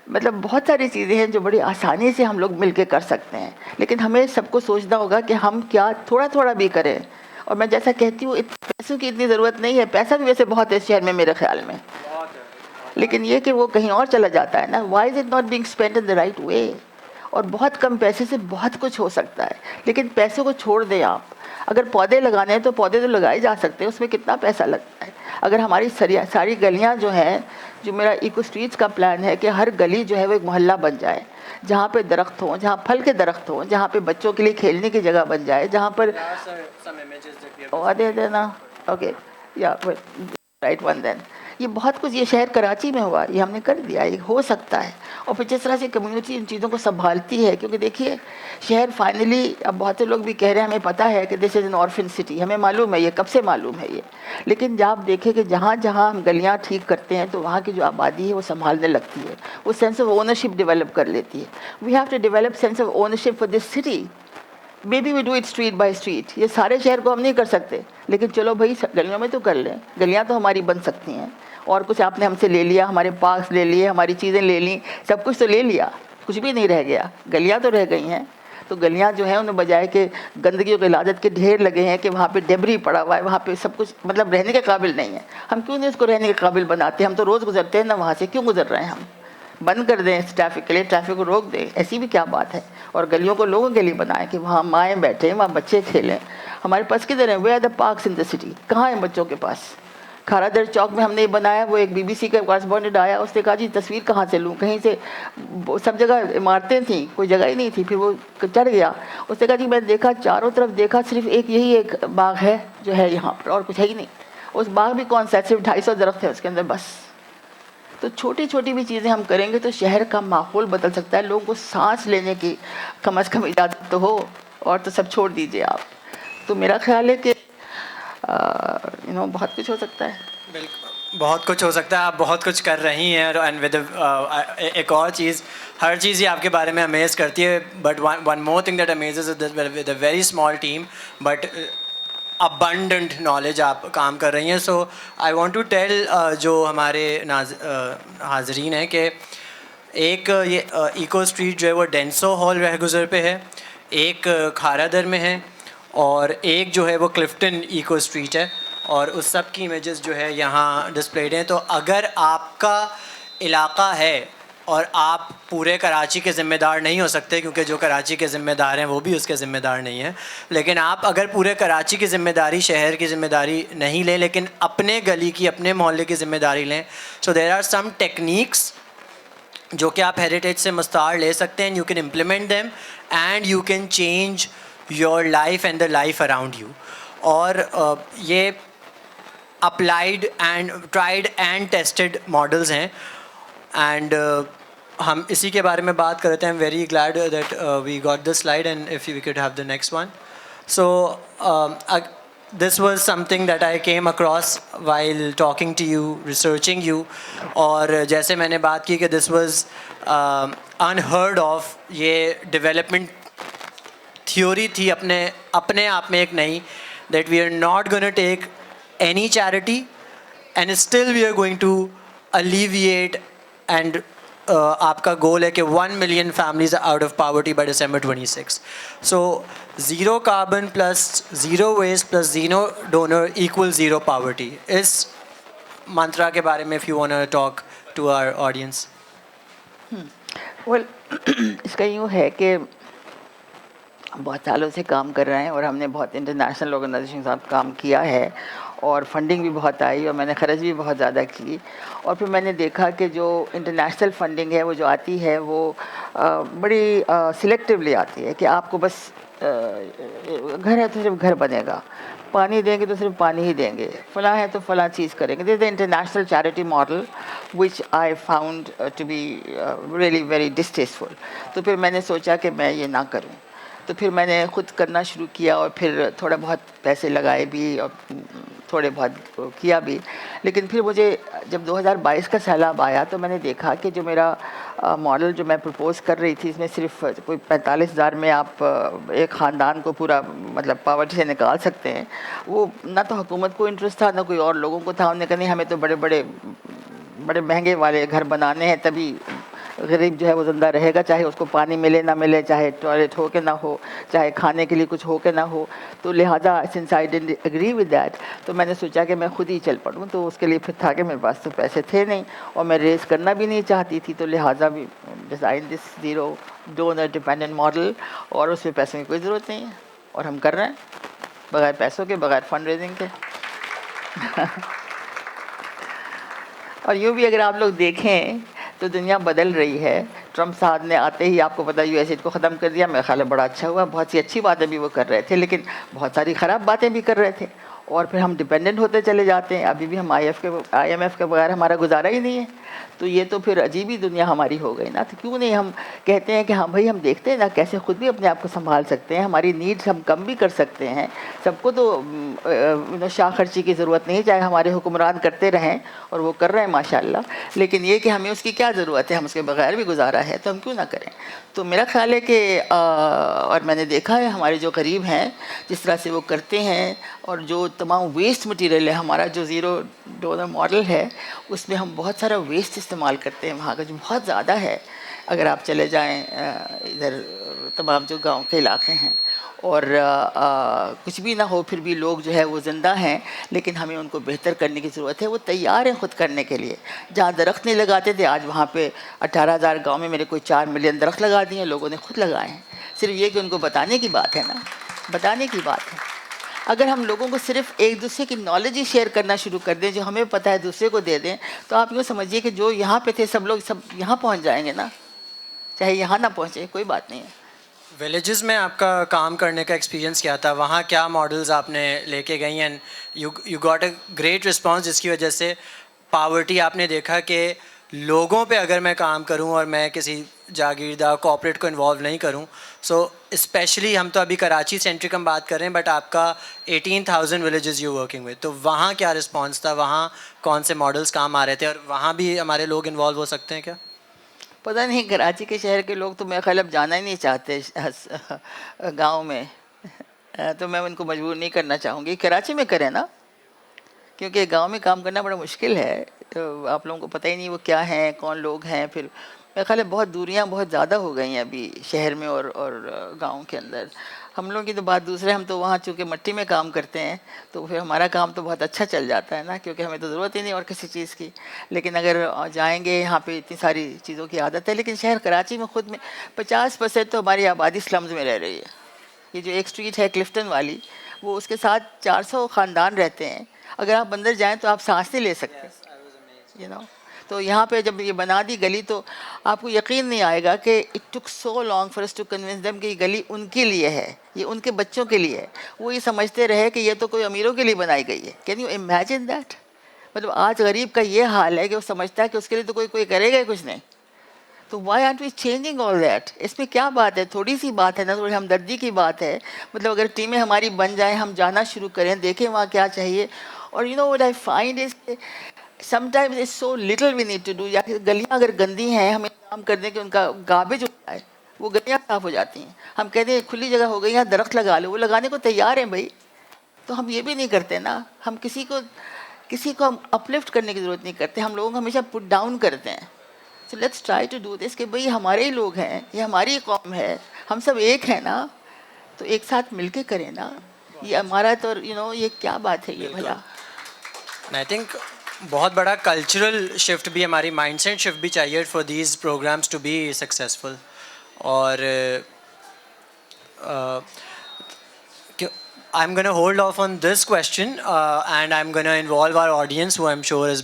مطلب بہت ساری چیزیں ہیں جو بڑی آسانی سے ہم لوگ مل کے کر سکتے ہیں, لیکن ہمیں سب کو سوچنا ہوگا کہ ہم کیا تھوڑا تھوڑا بھی کریں. اور میں جیسا کہتی ہوں, پیسوں کی اتنی ضرورت نہیں ہے, پیسہ بھی ویسے بہت ہے اس شہر میں میرے خیال میں, لیکن یہ کہ وہ کہیں اور چلا جاتا ہے نا. Why is it not being spend in the right way. اور بہت کم پیسے سے بہت کچھ ہو سکتا ہے, لیکن پیسوں کو چھوڑ دیں آپ. اگر پودے لگانے ہیں تو پودے تو لگائے جا سکتے ہیں, اس میں کتنا پیسہ لگتا ہے. اگر ہماری ساری گلیاں جو ہیں, جو میرا ایکو اسٹریٹس کا پلان ہے کہ ہر گلی جو ہے وہ ایک محلہ بن جائے, جہاں پہ درخت ہوں, جہاں پھل کے درخت ہوں, جہاں پہ بچوں کے لیے کھیلنے کی جگہ بن جائے, جہاں پر دے دینا. اوکے, یا رائٹ ون دین. یہ بہت کچھ یہ شہر کراچی میں ہوا, یہ ہم نے کر دیا, یہ ہو سکتا ہے. اور پھر جس طرح سے کمیونٹی ان چیزوں کو سنبھالتی ہے, کیونکہ دیکھیے شہر فائنلی, اب بہت سے لوگ بھی کہہ رہے ہیں ہمیں پتہ ہے کہ دس از این آرفن سٹی, ہمیں معلوم ہے, یہ کب سے معلوم ہے یہ, لیکن جب آپ دیکھیں کہ جہاں جہاں ہم گلیاں ٹھیک کرتے ہیں تو وہاں کی جو آبادی ہے وہ سنبھالنے لگتی ہے, وہ سینس آف اونرشپ ڈیولپ کر لیتی ہے. We have to develop sense of ownership for this city. Maybe we do it street by street. یہ سارے شہر کو ہم نہیں کر سکتے, لیکن چلو بھائی گلیوں میں تو کر لیں. گلیاں تو ہماری بن سکتی ہیں, اور کچھ آپ نے ہم سے لے لیا, ہمارے پارکس لے لیے, ہماری چیزیں لے لیں, سب کچھ تو لے لیا, کچھ بھی نہیں رہ گیا. گلیاں تو رہ گئی ہیں. تو گلیاں جو ہیں انہیں بجائے کہ گندگی و غلاظت کے ڈھیر لگے ہیں کہ وہاں پہ ڈیبری پڑا ہوا ہے, وہاں پہ سب کچھ مطلب رہنے کے قابل نہیں ہے. ہم کیوں نہیں اس کو رہنے کے قابل بناتے؟ ہم تو روز گزرتے ہیں نا وہاں سے, کیوں گزر رہے ہیں؟ ہم بند کر دیں اس ٹریفک کے لیے, ٹریفک کو روک دیں, ایسی بھی کیا بات ہے. اور گلیوں کو لوگوں کے لیے بنائیں کہ وہاں مائیں بیٹھیں, وہاں بچے کھیلیں. ہمارے پاس کدھر ہیں؟ Where are the parks in the city? کہاں ہیں بچوں کے پاس؟ کھارا در چوک میں ہم نے یہ بنایا, وہ ایک BBC کا کارسپونڈنٹ آیا, اس نے کہا جی تصویر کہاں سے لوں, کہیں سے, سب جگہ عمارتیں تھیں, کوئی جگہ ہی نہیں تھی. پھر وہ چڑھ گیا, اس نے کہا جی میں نے دیکھا چاروں طرف دیکھا, صرف یہی ایک باغ ہے جو ہے یہاں پر, اور کچھ ہے ہی نہیں. اس باغ بھی کون سا ہے, صرف 250 درخت ہے اس کے اندر بس. تو چھوٹی چھوٹی بھی چیزیں ہم کریں گے تو شہر کا ماحول بدل سکتا ہے. لوگوں کو سانس لینے کی کم از کم اجازت تو ہو, اور تو سب چھوڑ دیجیے آپ. تو میرا خیال ہے کہ بہت کچھ ہو سکتا ہے. بالکل بہت کچھ ہو سکتا ہے, آپ بہت کچھ کر رہی ہیں. اینڈ ود ایک اور چیز, ہر چیز ہی آپ کے بارے میں امیز کرتی ہے, but one more thing that amazes with a very small team but abundant knowledge آپ کام کر رہی ہیں. So I want to tell جو ہمارے حاضرین ہیں کہ ایک یہ ایکو اسٹریٹ جو ہے وہ ڈینسو ہال رہ گزر پہ ہے, ایک کھارا در میں ہے, اور ایک جو ہے وہ کلفٹن ایکو اسٹریٹ ہے, اور اس سب کی امیجز جو ہے یہاں ڈسپلیڈ ہیں. تو اگر آپ کا علاقہ ہے, اور آپ پورے کراچی کے ذمہ دار نہیں ہو سکتے کیونکہ جو کراچی کے ذمہ دار ہیں وہ بھی اس کے ذمہ دار نہیں ہیں, لیکن آپ اگر پورے کراچی کی ذمہ داری, شہر کی ذمہ داری نہیں لیں, لیکن اپنے گلی کی, اپنے محلے کی ذمہ داری لیں, سو دیر آر سم ٹیکنیکس جو کہ آپ ہیریٹیج سے مستعار لے سکتے ہیں. You can implement them and you can change your life and the life around you. اور یہ applied and tried and tested models ہیں, اینڈ ہم اسی کے بارے میں بات کرتے ہیں. Very glad that we got the slide, and if we could have the next one. So this was something that I came across while talking to you, researching you. اور جیسے میں نے بات کی کہ this was unheard of, یہ development theory تھی اپنے آپ میں ایک نئی, that we are not going to take any charity and still we are going to alleviate and آپ کا گول ہے کہ 1 million families are out of poverty by December 26. So zero carbon plus zero waste plus zero donor equals zero poverty. اس منترا کے بارے میں if you want to talk to our audience. well اس کا یوں ہے کہ ہم بہت سالوں سے کام کر رہے ہیں, اور ہم نے بہت انٹرنیشنل آرگنائزیشن کے ساتھ کام کیا ہے, اور فنڈنگ بھی بہت آئی اور میں نے خرچ بھی بہت زیادہ کی. اور پھر میں نے دیکھا کہ جو انٹرنیشنل فنڈنگ ہے وہ جو آتی ہے وہ بڑی سلیکٹیولی آتی ہے کہ آپ کو بس گھر ہے تو صرف گھر بنے گا, پانی دیں گے تو صرف پانی ہی دیں گے, فلاں ہے تو فلاں چیز کریں گے. This the international charity model which I found to be really very distasteful. تو پھر میں نے سوچا کہ میں یہ نہ کروں. تو پھر میں نے خود کرنا شروع کیا اور پھر تھوڑا بہت پیسے لگائے بھی اور تھوڑے بہت کیا بھی. لیکن پھر مجھے جب 2022 کا سیلاب آیا تو میں نے دیکھا کہ جو میرا ماڈل جو میں پرپوز کر رہی تھی اس میں صرف کوئی 45,000 میں آپ ایک خاندان کو پورا مطلب پاورٹی سے نکال سکتے ہیں. وہ نہ تو حکومت کو انٹرسٹ تھا نہ کوئی اور لوگوں کو تھا. انہوں نے کہا نہیں ہمیں تو بڑے مہنگے والے گھر بنانے ہیں, تبھی غریب جو ہے وہ زندہ رہے گا, چاہے اس کو پانی ملے نہ ملے, چاہے ٹوائلٹ ہو کے نہ ہو, چاہے کھانے کے لیے کچھ ہو کے نہ ہو. تو لہٰذا since I didn't agree with that, تو میں نے سوچا کہ میں خود ہی چل پڑوں. تو اس کے لیے پھر تھا کہ میرے پاس تو پیسے تھے نہیں اور میں ریز کرنا بھی نہیں چاہتی تھی. تو لہٰذا بھی design this zero donor dependent model, اور اس میں پیسوں کی کوئی ضرورت نہیں ہے اور ہم کر رہے ہیں بغیر پیسوں کے, بغیر فنڈ ریزنگ کے. اور یوں بھی اگر آپ لوگ دیکھیں تو دنیا بدل رہی ہے. ٹرمپ صاحب نے آتے ہی آپ کو پتہ یو ایس ایڈ کو ختم کر دیا. میرا خیال ہے بڑا اچھا ہوا, بہت سی اچھی باتیں بھی وہ کر رہے تھے لیکن بہت ساری خراب باتیں بھی کر رہے تھے. اور پھر ہم ڈپینڈنٹ ہوتے چلے جاتے ہیں. ابھی بھی ہم آئی ایم ایف کے بغیر ہمارا گزارا ہی نہیں ہے. تو یہ تو پھر عجیب ہی دنیا ہماری ہو گئی نا. تو کیوں نہیں ہم کہتے ہیں کہ ہاں بھائی ہم دیکھتے ہیں نا کیسے خود بھی اپنے آپ کو سنبھال سکتے ہیں, ہماری نیڈس ہم کم بھی کر سکتے ہیں. سب کو تو شاہ خرچی کی ضرورت نہیں, چاہے ہمارے حکمران کرتے رہیں اور وہ کر رہے ہیں ماشاء اللہ, لیکن یہ کہ ہمیں اس کی کیا ضرورت ہے, ہم اس کے بغیر بھی گزارا ہے تو ہم کیوں نہ کریں. تو میرا خیال ہے کہ اور میں نے دیکھا ہے ہمارے جو غریب ہیں جس طرح سے وہ کرتے ہیں, اور جو تمام ویسٹ مٹیریل ہے ہمارا جو زیرو ڈونر ماڈل ہے اس میں ہم بہت سارا ویسٹ استعمال کرتے ہیں وہاں کا جو بہت زیادہ ہے. اگر آپ چلے جائیں ادھر تمام جو گاؤں کے علاقے ہیں اور کچھ بھی نہ ہو پھر بھی لوگ جو ہے وہ زندہ ہیں, لیکن ہمیں ان کو بہتر کرنے کی ضرورت ہے. وہ تیار ہیں خود کرنے کے لیے. جہاں درخت نہیں لگاتے تھے آج وہاں پہ 18,000 گاؤں میں میرے کوئی 4 ملین درخت لگا دیے ہیں, لوگوں نے خود لگائے ہیں. صرف یہ کہ ان کو بتانے کی بات ہے نا, بتانے کی بات ہے. اگر ہم لوگوں کو صرف ایک دوسرے کی نالج ہی شیئر کرنا شروع کر دیں, جو ہمیں پتہ ہے دوسرے کو دے دیں, تو آپ یوں سمجھیے کہ جو یہاں پہ تھے سب لوگ سب یہاں پہنچ جائیں گے نا, چاہے یہاں نہ پہنچے کوئی بات نہیں ہے. ولیجز میں آپ کا کام کرنے کا ایکسپیرینس کیا تھا, وہاں کیا ماڈلز آپ نے لے کے گئی and you got a great response, جس کی وجہ سے پاورٹی آپ نے دیکھا کہ لوگوں پہ اگر میں کام کروں اور میں کسی جاگیردار کارپوریٹ کو انوالو نہیں کروں, سو اسپیشلی ہم تو ابھی کراچی سینٹرک ہم بات کر رہے ہیں, بٹ آپ کا 18,000 ولیجز یو ورکنگ ود, تو وہاں کیا رسپانس تھا, وہاں کون سے ماڈلز کام آ رہے تھے, اور وہاں بھی ہمارے لوگ انوالو ہو سکتے ہیں کیا؟ پتہ نہیں, کراچی کے شہر کے لوگ تو میرا خیال اب جانا ہی نہیں چاہتے گاؤں میں, تو میں ان کو مجبور نہیں کرنا چاہوں گی کراچی میں کریں نا, کیونکہ گاؤں میں کام کرنا بڑا مشکل ہے. آپ لوگوں کو پتہ ہی نہیں وہ کیا ہیں, کون لوگ ہیں. پھر میرا خیال ہے بہت دوریاں بہت زیادہ ہو گئی ہیں ابھی شہر میں اور گاؤں کے اندر. ہم لوگوں کی تو بات دوسرے, ہم تو وہاں چونکہ مٹی میں کام کرتے ہیں تو پھر ہمارا کام تو بہت اچھا چل جاتا ہے نا, کیونکہ ہمیں تو ضرورت ہی نہیں اور کسی چیز کی. لیکن اگر جائیں گے یہاں پہ اتنی ساری چیزوں کی عادت ہے. لیکن شہر کراچی میں خود میں 50% تو ہماری آبادی سلمز میں رہ رہی ہے. یہ جو ایک اسٹریٹ ہے کلفٹن والی, وہ اس کے ساتھ 400 خاندان رہتے ہیں. اگر آپ اندر جائیں تو آپ سانس نہیں لے سکتے, یو نو. تو یہاں پہ جب یہ بنا دی گلی تو آپ کو یقین نہیں آئے گا کہ it took so long for us to convince them کہ یہ گلی ان کے لیے ہے, یہ ان کے بچوں کے لیے ہے. وہ یہ سمجھتے رہے کہ یہ تو کوئی امیروں کے لیے بنائی گئی ہے. Can you imagine that? مطلب آج غریب کا یہ حال ہے کہ وہ سمجھتا ہے کہ اس کے لیے تو کوئی کرے گا ہی کچھ نہیں. تو why aren't we changing all that? اس میں کیا بات ہے, تھوڑی سی بات ہے نا, تھوڑی ہمدردی کی بات ہے. مطلب اگر ٹیمیں ہماری بن جائیں, ہم جانا شروع کریں, دیکھیں وہاں کیا چاہیے. اور you know what I find is sometimes it's so little we need to do. یا گلیاں اگر گندی ہیں, ہمیں کام کر دیں کہ ان کا گاربیج ہوتا ہے, وہ گلیاں صاف ہو جاتی ہیں. ہم کہتے ہیں کھلی جگہ ہو گئی, یہاں درخت لگا لو, وہ لگانے کو تیار ہیں بھائی. تو ہم یہ بھی نہیں کرتے نا, ہم کسی کو ہم اپلفٹ کرنے کی ضرورت نہیں کرتے, ہم لوگوں کو ہمیشہ پٹ ڈاؤن کرتے ہیں. So let's try to do this کہ بھئی ہمارے ہی لوگ ہیں, یہ ہماری قوم ہے, ہم سب ایک ہیں نا, تو ایک ساتھ مل کے کریں نا. یہ ہمارا تو یو نو یہ کیا بات ہے یہ بھلا. آئی تھنک بہت بڑا کلچرل شفٹ بھی, ہماری مائنڈ سیٹ شفٹ بھی چاہیے for these programs to be successful. اور I'm going to hold off on this question and I'm going to involve our audience who I'm sure is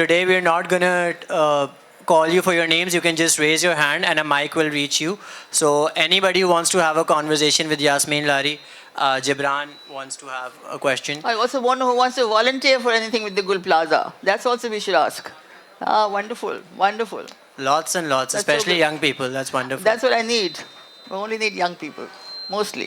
Today we're not going to call you for your names. You can just raise your hand and a mic will reach you. So anybody who wants to have a conversation with Yasmin Lari, Gibran wants to have a question. I also want who wants to volunteer for anything with the Gul Plaza. That's also we should ask. Wonderful, wonderful. Lots and lots, That's so especially good. young people. That's wonderful. That's what I need. I only need young people, mostly.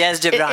Yes, Gibran.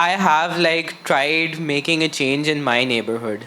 I have like tried making a change in my neighborhood,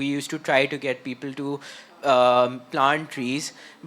we used to try to get people to plant trees,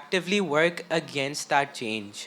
actively work against that change.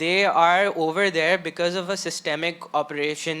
they are over there because of a systemic operation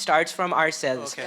starts from ourselves, Okay.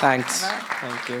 Thanks. Thank you.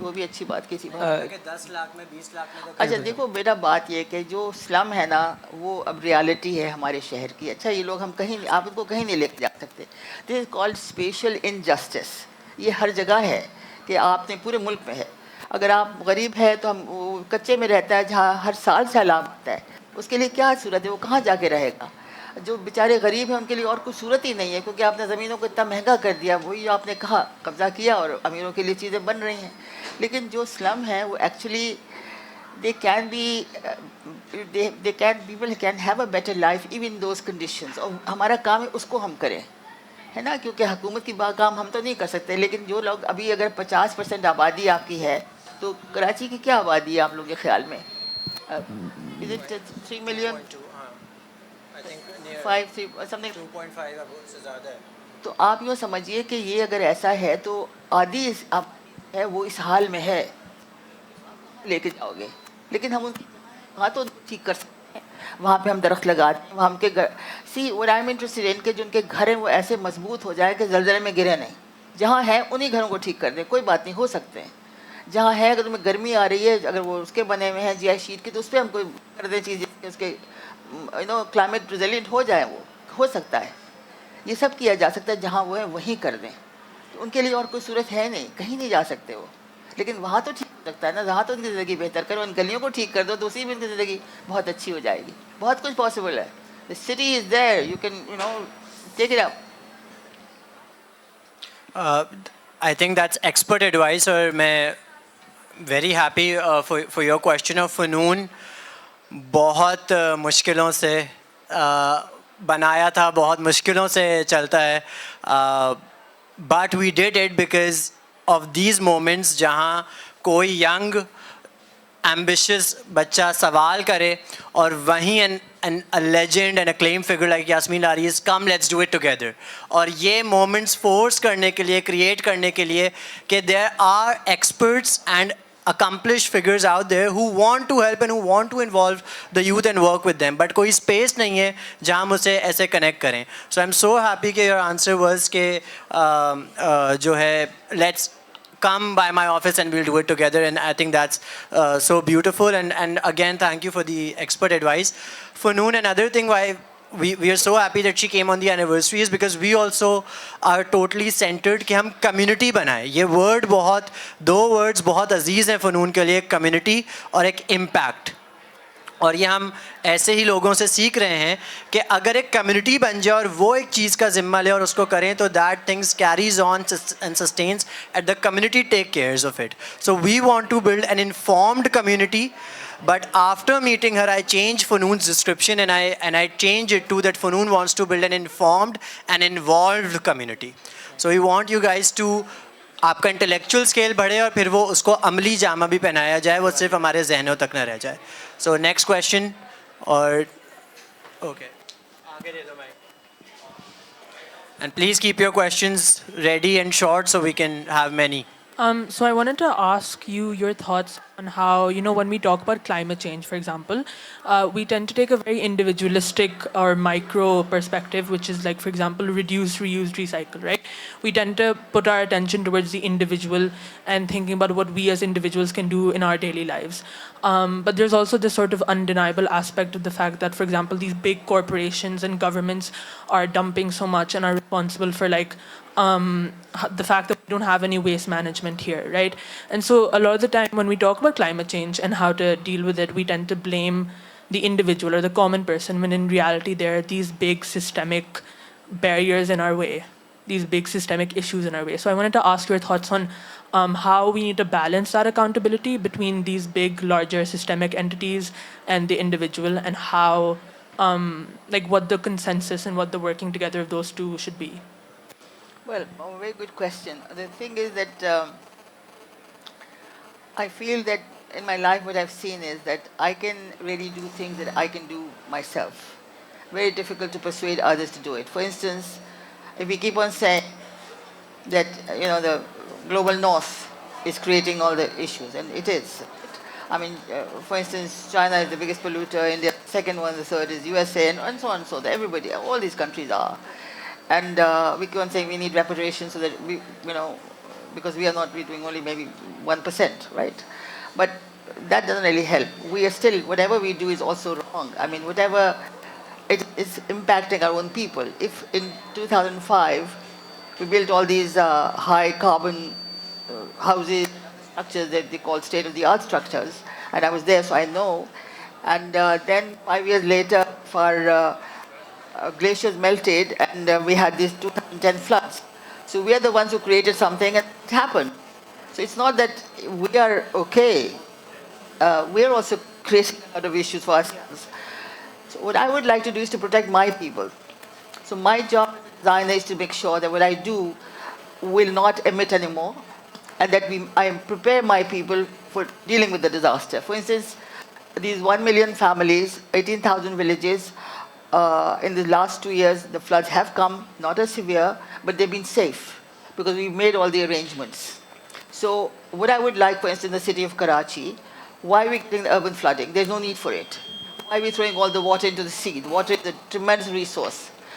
وہ بھی اچھی بات کی تھی. 10 لاکھ میں 20 لاکھ میں اچھا دیکھو بیٹا, بات یہ کہ جو سلم ہے نا وہ اب ریالٹی ہے ہمارے شہر کی. اچھا یہ لوگ ہم کہیں, آپ ان کو کہیں نہیں لے کے جا سکتے. دس از کالڈ اسپیشل انجسٹس. یہ ہر جگہ ہے کہ آپ نے پورے ملک میں ہے. اگر آپ غریب ہے تو ہم وہ کچے میں رہتا ہے جہاں ہر سال سیلاب آتا ہے, اس کے لیے کیا صورت ہے, وہ کہاں جا کے رہے گا؟ جو بیچارے غریب ہیں ان کے لیے اور کوئی صورت ہی نہیں ہے, کیونکہ آپ نے زمینوں کو اتنا مہنگا کر دیا. وہی آپ نے کہا قبضہ کیا اور امیروں کے لیے چیزیں بن رہی ہیں. لیکن جو سلم ہے وہ actually they can be people can have a better life even in those conditions. اور ہمارا کام ہے اس کو ہم کریں, ہے نا, کیونکہ حکومت کی کام ہم تو نہیں کر سکتے. لیکن جو لوگ ابھی اگر 50% آبادی آپ کی ہے تو کراچی کی کیا آبادی ہے آپ لوگوں کے خیال میں؟ Is it 3 million? 5 something 2.5 سے زیادہ ہے. تو آپ یوں سمجھیے کہ یہ اگر ایسا ہے تو آدھی ہے وہ اس حال میں ہے, لے کے جاؤ گے. لیکن ہم ان کی وہاں تو ٹھیک کر سکتے ہیں, وہاں پہ ہم درخت لگاتے ہیں, وہاں ہم کے گھر سی what I'm interested in کہ جو ان کے گھر ہیں وہ ایسے مضبوط ہو جائے کہ زلزلے میں گرے نہیں. جہاں ہے انہی گھروں کو ٹھیک کر دیں, کوئی بات نہیں, ہو سکتے ہیں. جہاں ہے اگر تمہیں گرمی آ رہی ہے, اگر وہ اس کے بنے ہوئے ہیں جی آئی شیٹ کے, تو اس پہ ہم کوئی کر دیں چیز کہ اس کے کلائمیٹ ریزیلینٹ ہو جائے. وہ ہو سکتا ہے, یہ سب کیا جا سکتا ہے. جہاں وہ ہے وہیں کر دیں. تو ان کے لیے اور کوئی صورت ہے نہیں, کہیں نہیں جا سکتے وہ. لیکن وہاں تو ٹھیک ہو سکتا ہے نا, وہاں تو ان کی زندگی بہتر کرو, ان گلیوں کو ٹھیک کر دو تو اسی میں ان کی زندگی بہت اچھی ہو جائے گی. بہت کچھ پاسبل ہے. The city is there, you can take it up. I think that's expert advice. اور میں very happy for your question of فنون بہت مشکلوں سے بنایا تھا, بہت مشکلوں سے چلتا ہے. But we did it because of these moments جہاں کوئی ینگ ایمبیشیس بچہ سوال کرے اور وہیں a legend and acclaimed figure like Yasmin Lari is come let's do it together. اور یہ moments force کرنے کے لیے, create کرنے کے لیے کہ there are experts and accomplished figures out there who want to help and who want to involve the youth and work with them, but کوئی space نہیں ہے جہاں ہم اسے ایسے connect کریں. So I'm so happy کہ your answer was کہ جو ہے let's come by my office and we'll do it together, and I think that's so beautiful. And again, thank you for the expert advice. Funoon, another thing why we are so happy that she came on the anniversary is because we also are totally centered کہ ہم community بنائیں. یہ word بہت, دو words بہت عزیز ہیں فنون کے لیے, community اور ایک impact. اور یہ ہم ایسے ہی لوگوں سے سیکھ رہے ہیں کہ اگر ایک کمیونٹی بن جائے اور وہ ایک چیز کا ذمہ لے اور اس کو کریں تو that things carries on and sustains at the community take cares of it. So we want to build an informed community, but after meeting her I changed Funoon's description and I changed it to that Funoon wants to build an informed and involved community. So we want you guys to آپ کا intellectual scale بڑھے اور پھر وہ اس کو عملی جامہ بھی پہنایا جائے, وہ صرف ہمارے ذہنوں تک نہ رہ جائے. So next question. اور اوکے آگے دے دو بھائی, and please keep your questions ready and short so we can have many. So I wanted to ask you your thoughts on how, when we talk about climate change, for example, we tend to take a very individualistic or micro perspective, which is like, for example, reduce, reuse, recycle, right? We tend to put our attention towards the individual and thinking about what we as individuals can do in our daily lives. But there's also this sort of undeniable aspect of the fact that, for example, these big corporations and governments are dumping so much and are responsible for the fact that we don't have any waste management here, right? And so a lot of the time when we talk about climate change and how to deal with it, we tend to blame the individual or the common person, when in reality there are these big systemic barriers in our way, these big systemic issues in our way. So I wanted to ask your thoughts on how we need to balance that accountability between these big, larger systemic entities and the individual, and how what the consensus and what the working together of those two should be. Well, a very good question. The thing is that I feel that in my life what I've seen is that I can really do things that I can do myself. Very difficult to persuade others to do it. For instance, if we keep on saying that, the global north is creating all the issues, and it is. I mean, for instance, China is the biggest polluter, India second one, the third is USA, and so on and so on. Everybody, all these countries are. And we keep on saying we need reparation so that because we're doing only maybe 1%, right? But that doesn't really help. We are still, whatever we do is also wrong. I mean, whatever, it is impacting our own people. If in 2005 we built all these high carbon houses, structures that they call state-of-the-art structures, and I was there, so I know. And then 5 years later, our glaciers melted, and we had these 2010 floods. So we are the ones who created something, and it happened. So it's not that we are okay. We are also creating a lot of issues for ourselves. So what I would like to do is to protect my people. So my job as a designer is to make sure that what I do will not emit anymore, and that I prepare my people for dealing with the disaster. For instance, these 1 million families, 18,000 villages, in the last 2 years, the floods have come, not as severe, but they've been safe because we made all the arrangements. So what I would like, for instance, in the city of Karachi, why are we getting the urban flooding? There's no need for it. Why are we throwing all the water into the sea? The water is a tremendous resource.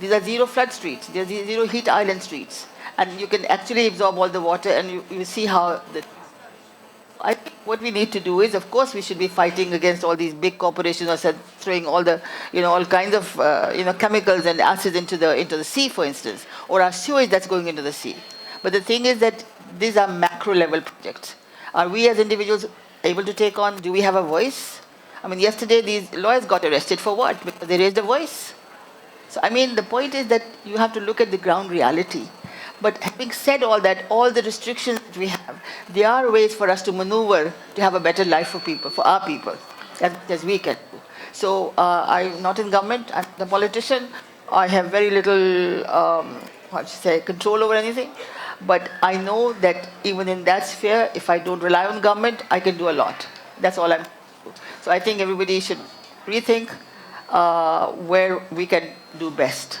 these are zero flood streets, these are zero heat island streets, and you can actually absorb all the water, and you see how the. I think what we need to do is, of course, we should be fighting against all these big corporations who are throwing all the, all kinds of, chemicals and acids into the sea, for instance, or our sewage that's going into the sea. But the thing is that these are macro level projects. Are we as individuals able to take on? Do we have a voice? I mean, yesterday these lawyers got arrested for what? Because they raised a voice. So, I mean, the point is that you have to look at the ground reality. But having said all that, all the restrictions that we have, there are ways for us to maneuver to have a better life for people, for our people, as we can do. So I'm not in government, I'm a politician. I have very little, control over anything. But I know that even in that sphere, if I don't rely on government, I can do a lot. That's all I'm doing. So I think everybody should rethink where we can do best.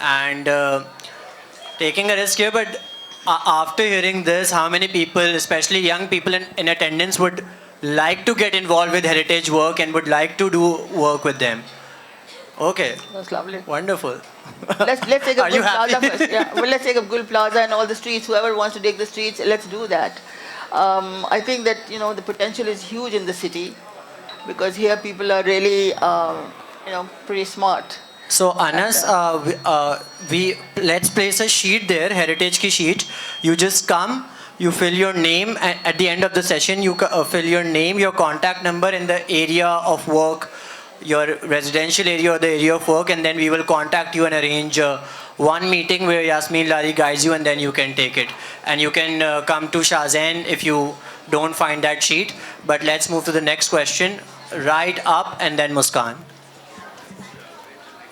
And taking a risk here, but after hearing this, how many people, especially young people in attendance, would like to get involved with heritage work and would like to do work with them? Okay. That's lovely. Wonderful. Let's take Are up you Gul Plaza happy? first. Yeah. Well, let's take up Gul Plaza and all the streets. Whoever wants to take the streets, let's do that. I think that the potential is huge in the city, because here people are really pretty smart. So Anas, let's place a sheet there, heritage ki sheet. You just come, you fill your name at the end of the session. You fill your name, your contact number, and the area of work, your residential area or the area of work, and then we will contact you and arrange one meeting where Yasmin Lari guides you, and then you can take it. And you can come to Shahzain if you don't find that sheet. But let's move to the next question. Right up and then Muskan.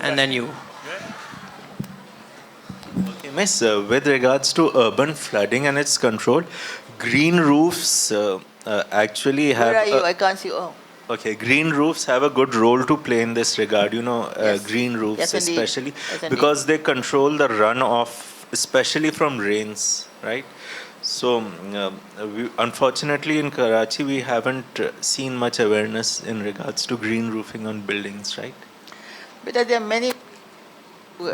and then you. Okay, Miss, with regards to urban flooding and its control, green roofs actually have. Where are you? I can't see. Oh. Okay, green roofs have a good role to play in this regard. Yes. Green roofs, Yes, indeed. especially Yes, indeed. because they control the runoff, especially from rains, right? So, unfortunately, in Karachi, we haven't seen much awareness in regards to green roofing on buildings, right? But there are many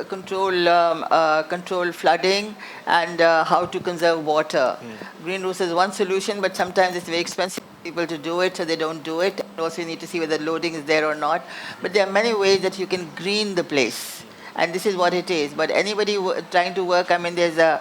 control flooding and how to conserve water. Green roofs is one solution, but sometimes it's very expensive for people to do it, so they don't do it. And also, you need to see whether loading is there or not. But there are many ways that you can green the place, and this is what it is. But anybody trying to work, I mean, there's a,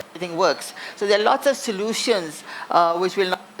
everything works. So there are lots of solutions which will not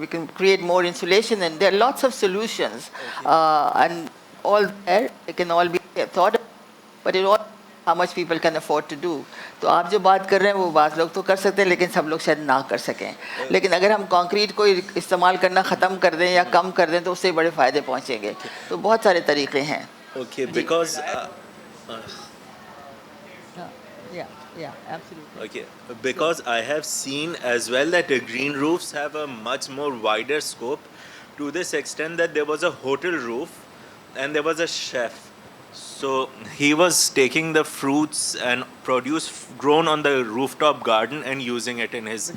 we can create more insulation, and there are lots of solutions and all there, they can all be thought of, but it all how much people can afford to do. تو آپ جو بات کر رہے ہیں وہ بعض لوگ تو کر سکتے ہیں لیکن سب لوگ شاید نہ کر سکیں. لیکن اگر ہم کانکریٹ کو استعمال کرنا ختم کر دیں یا کم کر دیں تو اس سے بڑے فائدے پہنچیں گے. تو بہت سارے طریقے ہیں. Okay, because Yeah, absolutely. okay, because I have seen as well that green roofs have a much more wider scope, to this extent that there was a hotel roof and there was a chef. So he was taking the fruits and produce grown on the rooftop garden and using it in his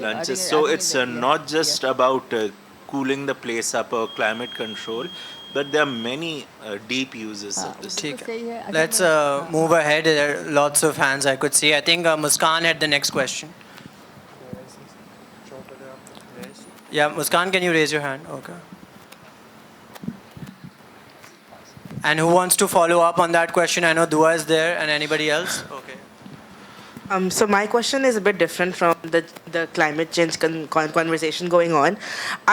lunches. So it's not just about cooling the place up or climate control, but there are many deep uses of this. Let's move ahead. There are lots of hands I could see. I think Muskan had the next question. Yeah, Muskan, can you raise your hand? Okay. And who wants to follow up on that question? I know Dua is there, and anybody else? Okay. So my question is a bit different from the climate change conversation going on.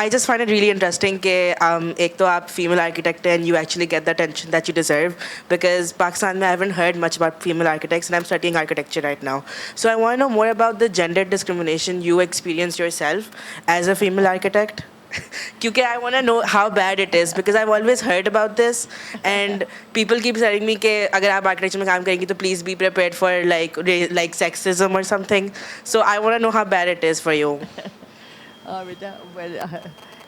I just find it really interesting that ek to aap female architect and you actually get the attention that you deserve, because Pakistan mein I haven't heard much about female architects and I'm studying architecture right now. So I want to know more about the gender discrimination you experience yourself as a female architect. Because I want to know how bad it is, because I've always heard about this and people keep telling me that agar aap architecture mein kaam karenge to please be prepared for like sexism or something. So I want to know how bad it is for you. Beta, well,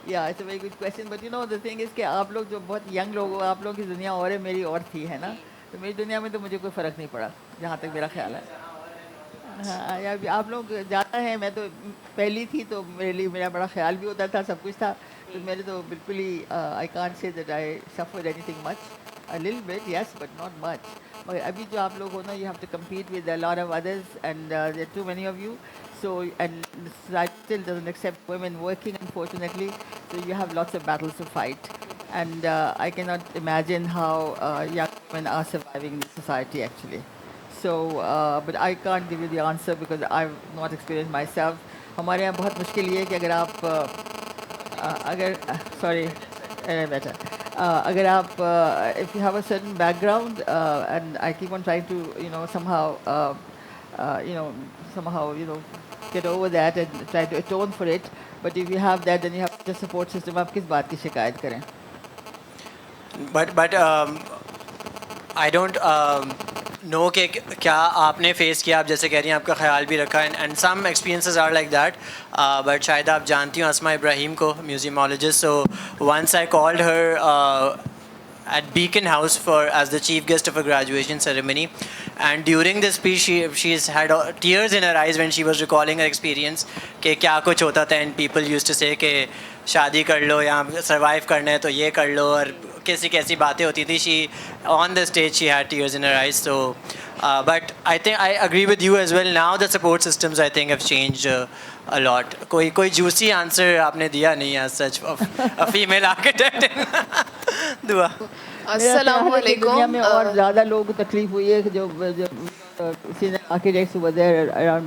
yeah, it's a very good question. But you know, the thing is کہ آپ لوگ جو بہت young لوگ ہو, آپ لوگ کی دنیا اور ہے, میری اور تھی, ہے نا. تو میری دنیا میں تو مجھے کوئی فرق نہیں پڑا جہاں تک میرا خیال ہے. آپ لوگ جانا ہے, میں تو پہلی تھی تو میرے لیے میرا بڑا خیال بھی ہوتا تھا, سب کچھ تھا. تو میرے تو بالکل ہی I can't say that I suffered anything much. A little bit, yes, but not much. مگر ابھی جو آپ لوگ ہو نا, you have to compete with a lot of others and there are too many of you. So, and society still doesn't accept women working, unfortunately. So you have lots of battles to fight. And I cannot imagine how young women are surviving in society actually. So, but I can't give you the answer because I've not experienced myself. ہمارے یہاں بہت مشکل یہ ہے کہ اگر آپ اگر آپ if you have a certain background and I keep on trying to somehow get over that and try to atone for it, but if you have that then you have the support system. آپ کس بات کی شکایت کریں؟ But I don't know کہ کیا آپ نے فیس کیا, آپ جیسے کہہ رہی ہیں آپ کا خیال بھی رکھا, and some experiences are like that. But شاید آپ جانتی ہوں اسما ابراہیم کو, museumologist. So once I called her at Beacon House as the chief guest of a graduation ceremony, and during the speech she's had tears in her eyes when she was recalling her experience کہ کیا کچھ ہوتا تھا, and people used to say کہ شادی کر لو یا survive کرنا ہے تو یہ کر لو, اور کیسی کیسی باتیں ہوتی تھی. she on the stage she had tears in her eyes. So but I think I agree with you as well. Now the support systems I think have changed a lot. کوئی juicy answer آپ نے دیا نہیں as such of a female architect. دعا. السلام علیکم. دنیا میں اور زیادہ لوگوں کو تکلیف ہوئی ہے کہ جو senior architects who were there around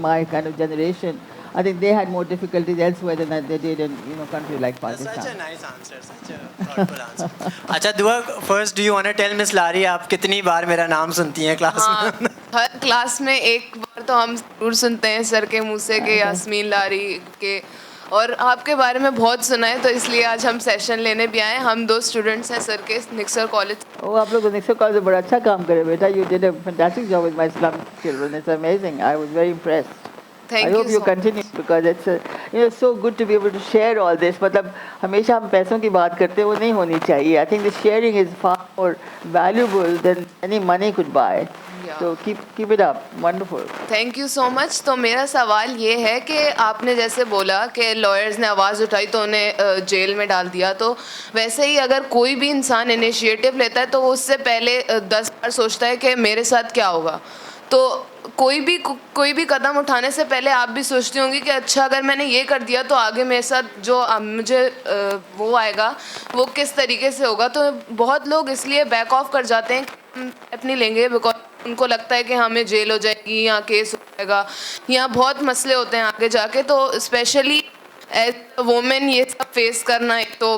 my kind of generation, I think they had more difficulties elsewhere than they did in countries like Pakistan. Such a nice answer, such a thoughtful answer. اچھا دعا, first do you want to tell Miss Lari آپ کتنی بار میرا نام سنتی ہیں class میں؟ ہر class میں ایک بار تو ہم ضرور سنتے ہیں سر کے منہ سے کہ یاسمین لاری کے, اور آپ کے بارے میں بہت سنا ہے, تو اس لیے آج ہم سیشن لینے بھی آئے. ہم 2 اسٹوڈنٹس ہیں سر کے نکسر کالج. آپ لوگ نکسر کالج میں بڑا اچھا کام کرے بیٹا. You did a fantastic job with my Islamic children. It's amazing. I was very impressed. Thank I hope you continue because it's so good to be able to share all this. مطلب ہمیشہ ہم پیسوں کی بات کرتے ہیں, وہ نہیں ہونی چاہیے. I think the sharing is far more valuable than any money could buy. So keep it up. Wonderful. Thank you so much. تو میرا سوال یہ ہے کہ آپ نے جیسے بولا کہ لائرز نے آواز اٹھائی تو انہیں جیل میں ڈال دیا, تو ویسے ہی اگر کوئی بھی انسان انیشیٹو لیتا ہے تو وہ اس سے پہلے 10 بار سوچتا ہے کہ میرے ساتھ کیا ہوگا. تو کوئی بھی قدم اٹھانے سے پہلے آپ بھی سوچتی ہوں گی کہ اچھا اگر میں نے یہ کر دیا تو آگے میرے ساتھ جو مجھے وہ آئے گا وہ کس طریقے سے ہوگا. تو بہت لوگ اس لیے بیک آف کر جاتے ہیں اپنی لیں گے بیکاز ان کو لگتا ہے کہ ہمیں جیل ہو جائے گی یا کیس ہو جائے گا, یا بہت مسئلے ہوتے ہیں آگے جا کے. تو اسپیشلی ایز اے وومن یہ سب فیس کرنا ایک تو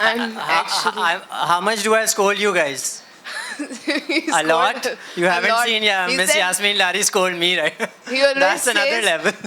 And actually, How much do I scold you guys? A lot? You haven't seen Miss Yasmin Lari scold me, right? That's another level.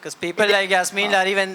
Because people like Yasmin Lari, when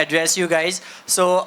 address you guys. So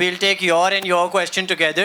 we'll take your and your question together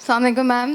Assalamualaikum, ma'am.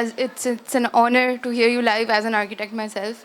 as it's an honor to hear you live as an architect myself.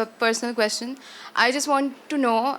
a personal question. I just want to know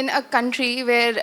in a country where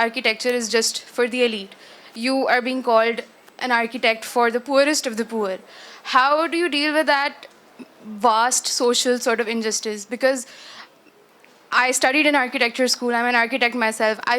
architecture is just for the elite, you are being called an architect for the poorest of the poor. How do you deal with that vast social sort of injustice? Because I studied in architecture school. I'm an architect myself. I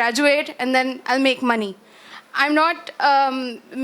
graduate and then I'll make money. I'm not.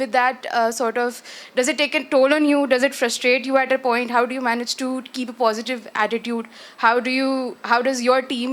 with that sort of, does it take a toll on you? Does it frustrate you at a point? How do you manage to keep a positive attitude? How does your team,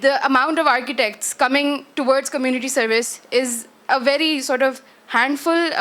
the amount of architects coming towards community service is a very sort of handful,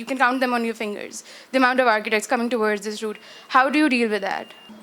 you can count them on your fingers, the amount of architects coming towards this route. How do you deal with that?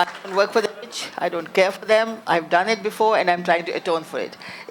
I don't work for the rich. I don't care for them. I've done it before and I'm trying to atone for it.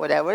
whatever,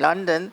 London,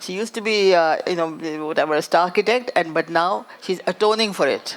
she used to be whatever, a star architect and but now she's atoning for it,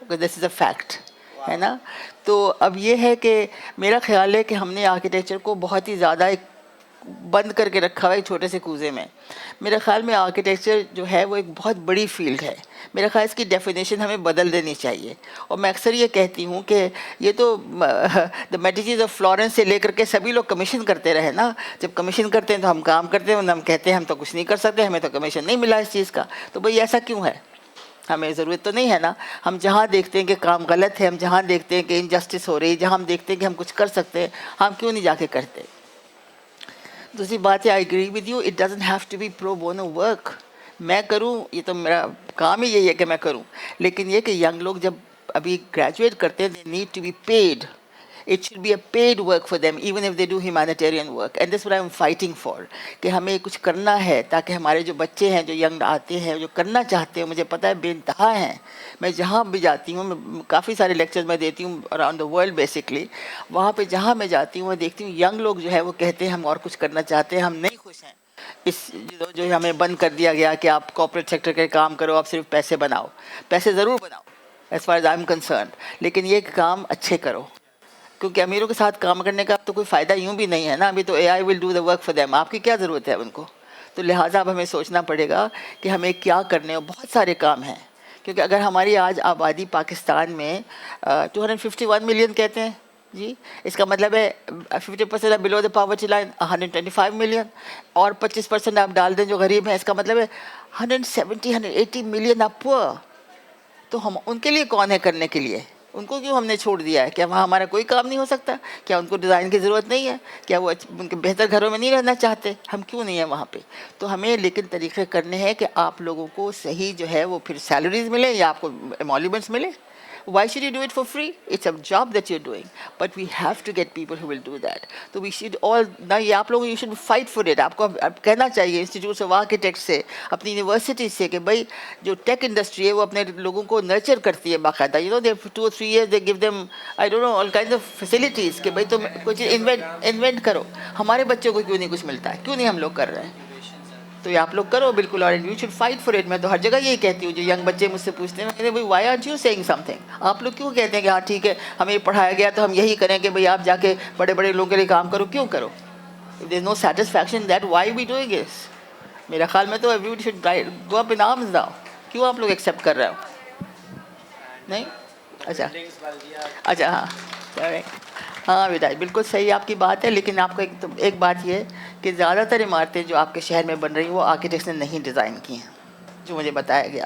because this is a fact. ہے نا. تو اب یہ ہے کہ میرا خیال ہے کہ ہم نے آرکیٹیکچر کو بہت ہی زیادہ ایک بند کر کے رکھا ہوا ہے ایک چھوٹے سے کوزے میں. میرے خیال میں آرکیٹیکچر جو ہے وہ ایک بہت بڑی فیلڈ ہے. میرا خیال اس کی ڈیفینیشن ہمیں بدل دینی چاہیے. اور میں اکثر یہ کہتی ہوں کہ یہ تو دا میڈیچیز آف فلورنس سے لے کر کے سبھی لوگ کمیشن کرتے رہے نا. جب کمیشن کرتے ہیں تو ہم کام کرتے ہیں, ہم کہتے ہیں ہم تو کچھ نہیں کر سکتے, ہمیں تو کمیشن نہیں ملا اس چیز کا. تو بھئی ایسا کیوں ہے؟ ہمیں ضرورت تو نہیں ہے نا. ہم جہاں دیکھتے ہیں کہ کام غلط ہے, ہم جہاں دیکھتے ہیں کہ انجسٹس ہو رہی ہے, جہاں ہم دیکھتے ہیں کہ ہم کچھ کر سکتے ہیں, ہم کیوں نہیں جا کے کرتے؟ دوسری بات ہے, I agree with you, it doesn't have to be pro bono work. میں کروں, یہ تو میرا کام ہی یہی ہے کہ میں کروں, لیکن یہ کہ ینگ لوگ جب ابھی گریجویٹ کرتے ہیں, they need to be paid. It should be a paid work for them, even if they do humanitarian work. And this is what I'm fighting for. کہ ہمیں کچھ کرنا ہے تاکہ ہمارے جو بچے ہیں, جو ینگ آتے ہیں, جو کرنا چاہتے ہیں, مجھے پتہ ہے بے انتہا ہیں. میں جہاں بھی جاتی ہوں, میں کافی سارے لیکچرز میں دیتی ہوں اراؤنڈ دا ورلڈ بیسکلی. وہاں پہ جہاں میں جاتی ہوں, میں دیکھتی ہوں ینگ لوگ جو ہے وہ کہتے ہیں ہم اور کچھ کرنا چاہتے ہیں, ہم نہیں خوش ہیں اس جو ہمیں بند کر دیا گیا کہ آپ کارپوریٹ سیکٹر کے کام کرو, آپ صرف پیسے بناؤ. پیسے ضرور بناؤ as far as I am concerned, لیکن یہ کام اچھے کرو, کیونکہ امیروں کے ساتھ کام کرنے کا اب تو کوئی فائدہ یوں بھی نہیں ہے نا. ابھی تو اے I will do the work for them, آپ کی کیا ضرورت ہے ان کو؟ تو لہٰذا اب ہمیں سوچنا پڑے گا کہ ہمیں کیا کرنے, اور بہت سارے کام ہیں. کیونکہ اگر ہماری آج آبادی پاکستان میں 251 ملین کہتے ہیں جی, اس کا مطلب ہے 50% ہے بلو دا پاورٹی لائن, 125 ملین, اور 25% آپ ڈال دیں جو غریب ہیں, اس کا مطلب ہے 170-180 ملین آپ پور. تو ہم ان کے لیے کون ہے کرنے کے لیے؟ ان کو کیوں ہم نے چھوڑ دیا ہے؟ کیا وہاں ہمارا کوئی کام نہیں ہو سکتا؟ کیا ان کو ڈیزائن کی ضرورت نہیں ہے؟ کیا وہ ان کے بہتر گھروں میں نہیں رہنا چاہتے؟ ہم کیوں نہیں ہیں وہاں پہ؟ تو ہمیں لیکن طریقے کرنے ہیں کہ آپ لوگوں کو صحیح جو ہے وہ پھر سیلریز ملیں یا آپ کو ایمولومنٹس ملیں. Why should you do it for free? It's a job that you're doing. But we have to get people who will do that. So we should all, now یہ آپ لوگوں, you should fight for it. آپ کو کہنا چاہیے institutes of architect سے, اپنی university سے, کہ بھائی جو ٹیک انڈسٹری ہے وہ اپنے لوگوں کو نرچر کرتی ہے باقاعدہ. You know, they have 2 or 3 years they give them, I don't know, all kinds of facilities کہ بھائی تم کچھ انوینٹ کرو. ہمارے بچوں کو کیوں نہیں کچھ ملتا ہے؟ کیوں نہیں ہم لوگ کر رہے ہیں؟ تو یہ آپ لوگ کرو بالکل, اور you should fight for it. میں تو ہر جگہ یہی کہتی ہوں, جو ینگ بچے مجھ سے پوچھتے ہیں, میں کہتے ہیں why aren't you saying something. آپ لوگ کیوں کہتے ہیں کہ ہاں ٹھیک ہے ہمیں یہ پڑھایا گیا تو ہم یہی کریں کہ بھئی آپ جا کے بڑے بڑے لوگوں کے لیے کام کرو؟ کیوں کرو؟ if there is no satisfaction that why we doing this. میرا خیال میں تو everybody should go up in arms now. کیوں آپ لوگ ایکسیپٹ کر رہے ہو؟ نہیں اچھا اچھا ہاں ہاں بیٹا بالکل صحیح آپ کی بات ہے, لیکن آپ کو ایک بات یہ ہے کہ زیادہ تر عمارتیں جو آپ کے شہر میں بن رہی ہیں وہ آرکیٹیکٹس نے نہیں ڈیزائن کی ہیں, جو مجھے بتایا گیا.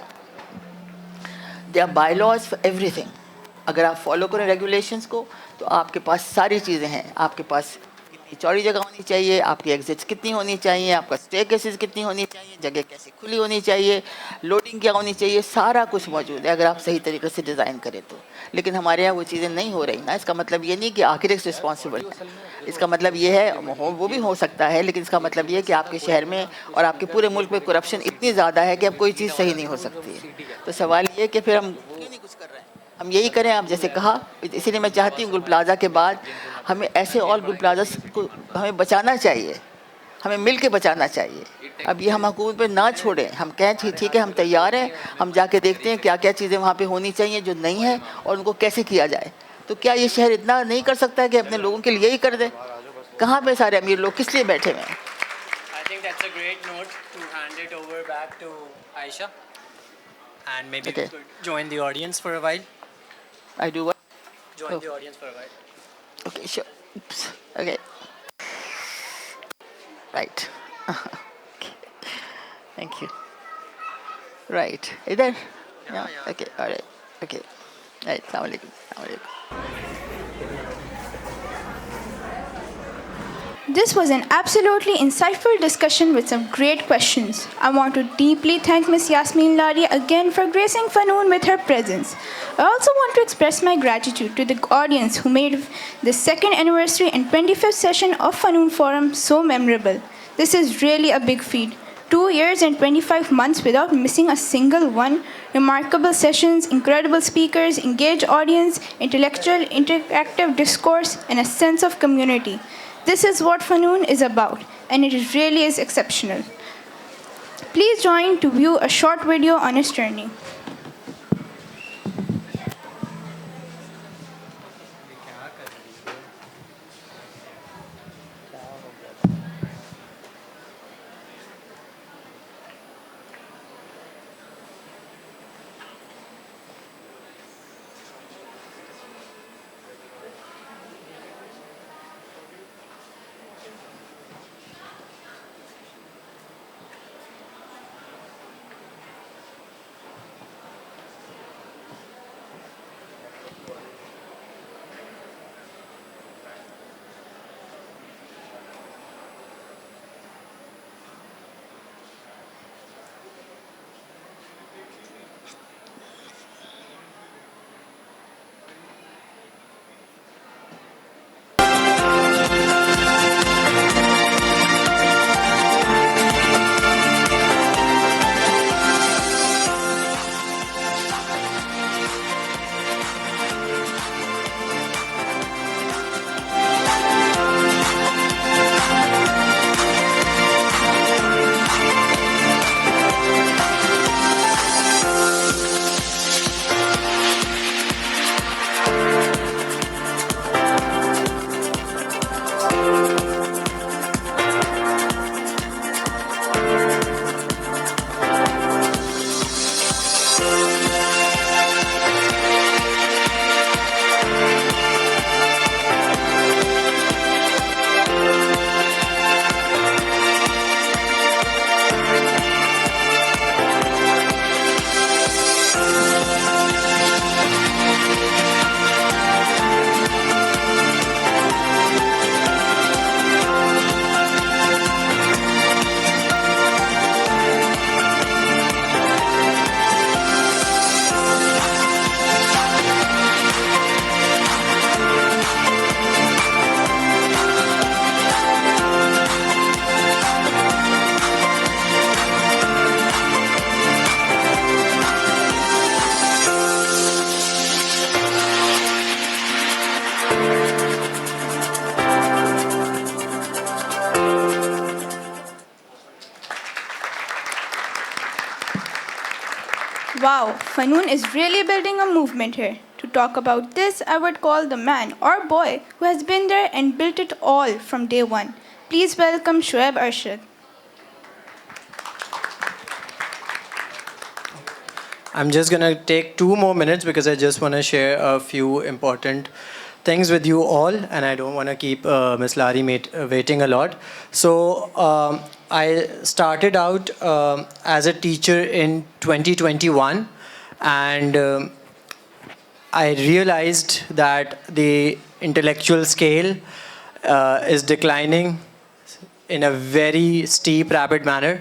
They are bylaws for everything. اگر آپ فالو کریں ریگولیشنس کو تو آپ کے پاس ساری چیزیں ہیں. آپ کے پاس کتنی چوڑی جگہ ہونی چاہیے, آپ کی ایگزٹس کتنی ہونی چاہیے, آپ کا اسٹے کیسز کتنی ہونی چاہیے, جگہ کیسے کھلی ہونی چاہیے, لوڈنگ کیا ہونی چاہیے, سارا کچھ موجود ہے اگر آپ صحیح طریقے سے ڈیزائن کریں تو. لیکن ہمارے یہاں وہ چیزیں نہیں ہو رہی نا. اس کا مطلب یہ نہیں کہ آرکیٹیکٹس رسپانسبل, اس کا مطلب یہ ہے وہ بھی ہو سکتا ہے, لیکن اس کا مطلب یہ ہے کہ آپ کے شہر میں اور آپ کے پورے ملک میں کرپشن اتنی زیادہ ہے کہ اب کوئی چیز صحیح نہیں ہو سکتی ہے. تو سوال یہ ہے کہ پھر ہم کیوں نہیں کچھ کر رہے ہیں؟ ہم یہی کریں آپ جیسے کہا. اسی لیے میں چاہتی ہوں گل پلازا کے بعد ہمیں ایسے اور گل پلازاز کو ہمیں بچانا چاہیے, ہمیں مل کے بچانا چاہیے. اب یہ ہم حکومت پہ نہ چھوڑیں, ہم کہیں ٹھیک ہے ہم تیار ہیں, ہم جا کے دیکھتے ہیں کیا کیا چیزیں وہاں پہ ہونی چاہیے جو نہیں ہیں اور ان کو کیسے کیا جائے. تو کیا یہ شہر اتنا نہیں کر سکتا ہے کہ اپنے لوگوں کے لیے ہی کر دے؟ کہاں پہ سارے امیر لوگ کس لیے بیٹھے ہوئے ہیں؟ I think that's a great note to hand it over back to Aisha, and maybe Okay. we could join the audience for a while. I do what? Join Oh. the audience for a while. Okay, sure. Oops. Okay. Right. Okay. Thank you. Right. Either? Yeah. Okay. All right. Okay. Right. Assalamu alaikum. Assalamu alaikum. This was an absolutely insightful discussion with some great questions. I want to deeply thank Ms. Yasmin Lari again for gracing Fanoon with her presence. I also want to express my gratitude to the audience who made the second anniversary and 25th session of Fanoon Forum so memorable. This is really a big feat. 2 years and 25 months without missing a single one. Remarkable sessions, incredible speakers, engaged audience, intellectual, interactive discourse, and a sense of community. This is what Fanoon is about, and it really is exceptional. Please join to view a short video on its journey. Wow, Fanoon is really building a movement here. To talk about this, I would call the man or boy who has been there and built it all from day one. Please welcome Shoaib Arshad. I'm just going to take 2 more minutes because I just want to share a few important things with you all, and I don't want to keep Ms. Lari waiting a lot. So I started out as a teacher in 2021, and I realized that the intellectual scale is declining in a very steep, rapid manner.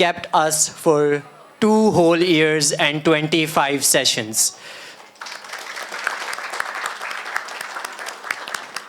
kept us for 2 whole years and 25 sessions.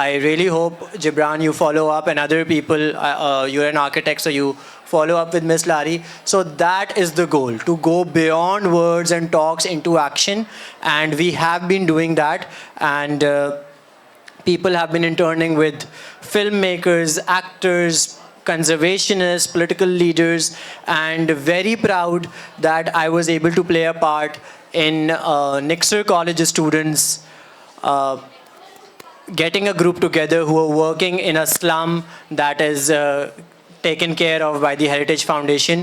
I really hope Gibran you follow up, and other people, you're an architect so you follow up with Ms. Lari. So that is the goal, to go beyond words and talks into action, and we have been doing that. And people have been interning with filmmakers, actors, conservationists, political leaders, and very proud that I was able to play a part in Nixer College students getting a group together who are working in a slum that is taken care of by the Heritage Foundation.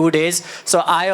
2 days. So I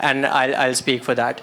and I'll speak for that.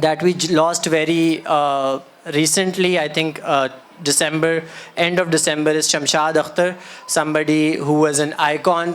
that we lost very recently, I think end of December, is Shamshad Akhtar, somebody who was an icon,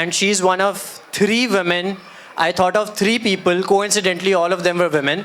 And she's one of 3 women, I thought of 3 people, coincidentally all of them were women,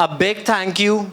A big thank you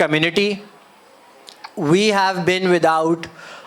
community. We have been without,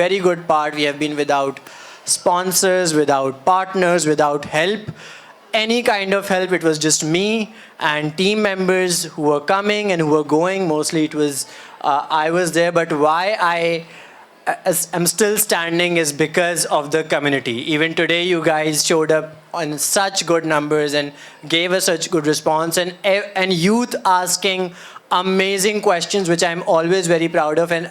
very good part, we have been without sponsors, without partners, without help, any kind of help. It was just me and team members who were coming and who were going. Mostly it was, I was there, but why I'm still standing is because of the community. Even today you guys showed up on such good numbers and gave us such good response, and youth asking amazing questions, which I'm always very proud of, and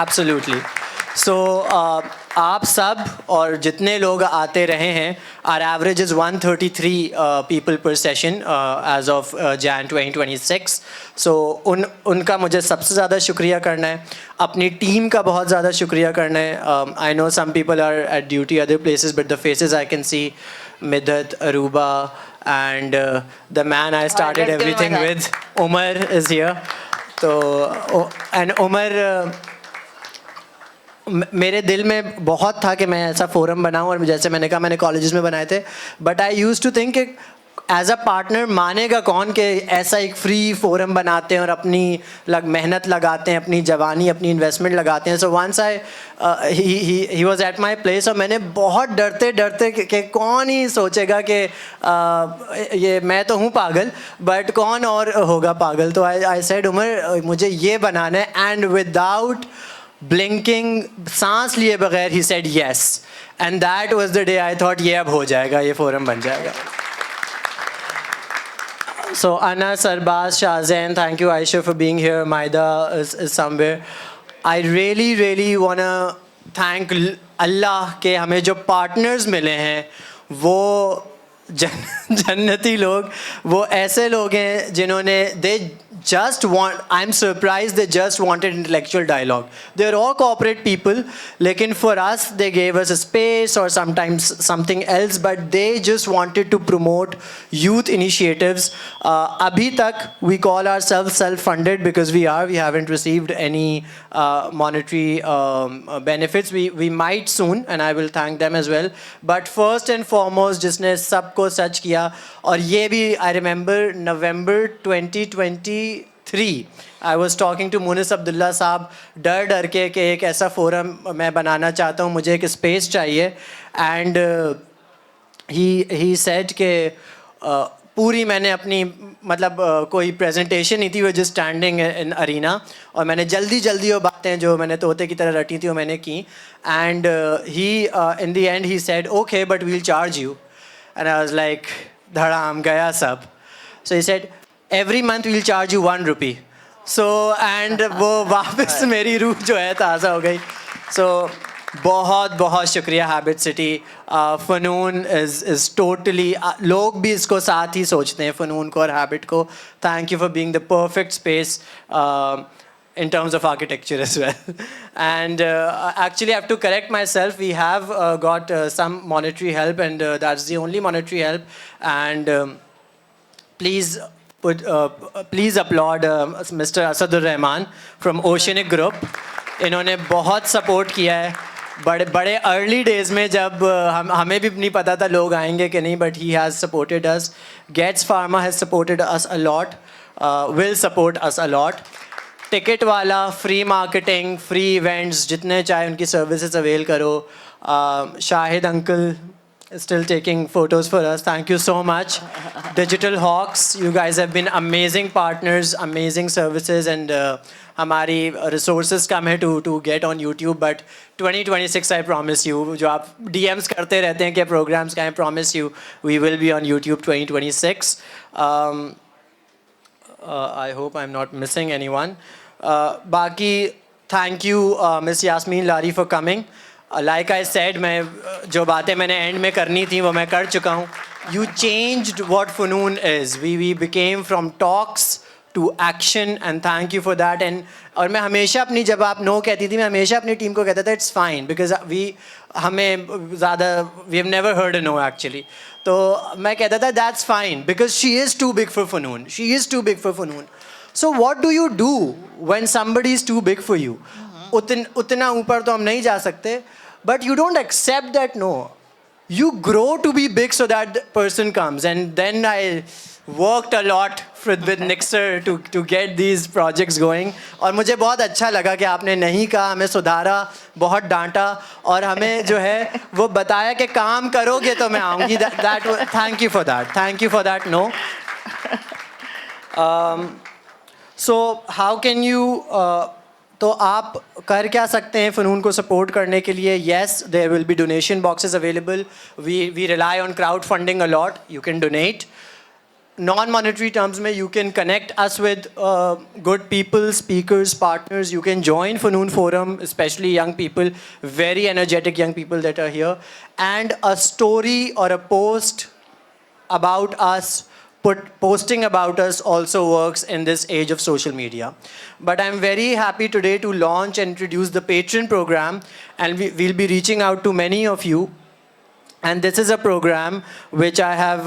Absolutely. So آپ سب اور جتنے لوگ آتے رہے ہیں, our average is 133 people per session as of Jan 2026. So ان کا مجھے سب سے زیادہ شکریہ کرنا ہے, اپنی ٹیم کا بہت زیادہ شکریہ کرنا ہے. I know some people are at duty other places, but the faces I can see, Midhat, Aruba, and the man I started everything with, Umar is here. So and Umar, میرے دل میں بہت تھا کہ میں ایسا فورم بناؤں, اور جیسے میں نے کہا میں نے کالجز میں بنائے تھے, but I used to think کہ ایز اے پارٹنر مانے گا کون کہ ایسا ایک فری فورم بناتے ہیں اور اپنی محنت لگاتے ہیں, اپنی جوانی, اپنی انویسٹمنٹ لگاتے ہیں. So once he was at my place, اور میں نے بہت ڈرتے کہ کون ہی سوچے گا کہ یہ میں تو ہوں پاگل, بٹ کون اور ہوگا پاگل. تو آئی سیڈ عمر مجھے یہ بنانا ہے, اینڈ وداؤٹ بلنکنگ, سانس لیے بغیر he said yes, and that was the day I thought یہ اب ہو جائے گا, یہ فورم بن جائے گا. So Anna, Sarbaz, Shahzain, thank you Aisha for being here. Maida is somewhere. I really wanna thank Allah کہ ہمیں جو partners ملے ہیں وہ جنتی لوگ, وہ ایسے لوگ ہیں جنہوں نے they just want, I'm surprised they just wanted intellectual dialogue. They're all corporate people, lekin for us they gave us a space or sometimes something else, but they just wanted to promote youth initiatives. Abhi tak we call ourselves self-funded because we haven't received any monetary benefits. We might soon, and I will thank them as well. But first and foremost, jisne sabko sach kiya, aur ye bhi I remember November 2023 I was talking to Munis Abdullah صاحب ڈر کے کہ ایک ایسا forum میں بنانا چاہتا ہوں, مجھے ایک اسپیس چاہیے, اینڈ ہی سیڈ کہ پوری میں نے اپنی مطلب کوئی پریزنٹیشن نہیں تھی, وہ جسٹ اسٹینڈنگ ان ارینا, اور میں نے جلدی وہ باتیں جو میں نے طوطے کی طرح رٹی تھیں وہ میں نے کی, and he in the end he said okay but we'll charge you, and I was like دھڑام گیا سب. So he said every month we'll charge you 1 rupee. So and وہ واپس میری روح جو ہے تازہ ہو گئی. سو بہت شکریہ ہیبٹ سٹی. فنون از ٹوٹلی, لوگ بھی اس کو ساتھ ہی سوچتے ہیں فنون کو اور ہیبٹ کو. Thank you for being the perfect space in terms of architecture as well. And actually I have to correct myself, we have got some monetary help, and that's the only monetary help. And please applaud Mr. Asadur Rahman from Oceanic Group. انہوں نے بہت support کیا ہے بڑے early days میں, جب ہمیں بھی نہیں پتا تھا لوگ آئیں گے کہ نہیں, but he has supported us. Getz Pharma has supported us a lot, will support us a lot. Ticket والا, فری مارکیٹنگ, فری ایونٹس, جتنے چاہے ان کی سروسز اویل کرو. Shahid uncle still taking photos for us, thank you so much. Digital Hawks, you guys have been amazing partners, amazing services, and ہماری resources کم ہے to get on YouTube, but 2026 I promise you, جو آپ DMs کرتے رہتے ہیں کہ programs کا, I promise you we will be on YouTube 2026. I hope I'm not missing anyone. باقی thank you Miss Yasmin Lari for coming. Like I said, میں جو باتیں میں نے اینڈ میں کرنی تھیں وہ میں کر چکا ہوں. You changed what Funoon is. We became from talks to action, and thank you for that. And اور میں ہمیشہ اپنی, جب آپ نو کہتی تھی, میں ہمیشہ اپنی ٹیم کو کہتا تھا it's fine, because ہمیں زیادہ we have never heard a no actually. تو میں کہتا تھا that's fine because she is too big for Funoon. She is too big for Funoon. So what do you do when somebody is too big for you? اتنا اوپر تو ہم نہیں جا سکتے, but you don't accept that no. You grow to be big so that person comes. And then I worked a lot with Nixer to get these projects going. اور مجھے بہت اچھا لگا کہ آپ نے نہیں کہا, ہمیں سدھارا, بہت ڈانٹا, اور ہمیں جو ہے وہ بتایا کہ کام کرو گے تو میں آؤں گی. Thank you for that. Thank you for that. No. So how can you تو آپ کر کیا سکتے ہیں فنون کو سپورٹ کرنے کے لیے؟ Yes, there will be donation boxes available. We rely on crowdfunding a lot. You can donate. non-monetary terms mein you can connect us with good people, speakers, partners. You can join Funoon Forum, especially young people, very energetic young people that are here. And a story or a post about us, posting about us also works in this age of social media. But I'm very happy today to launch and introduce the Patron program, and we'll be reaching out to many of you. And this is a program which I have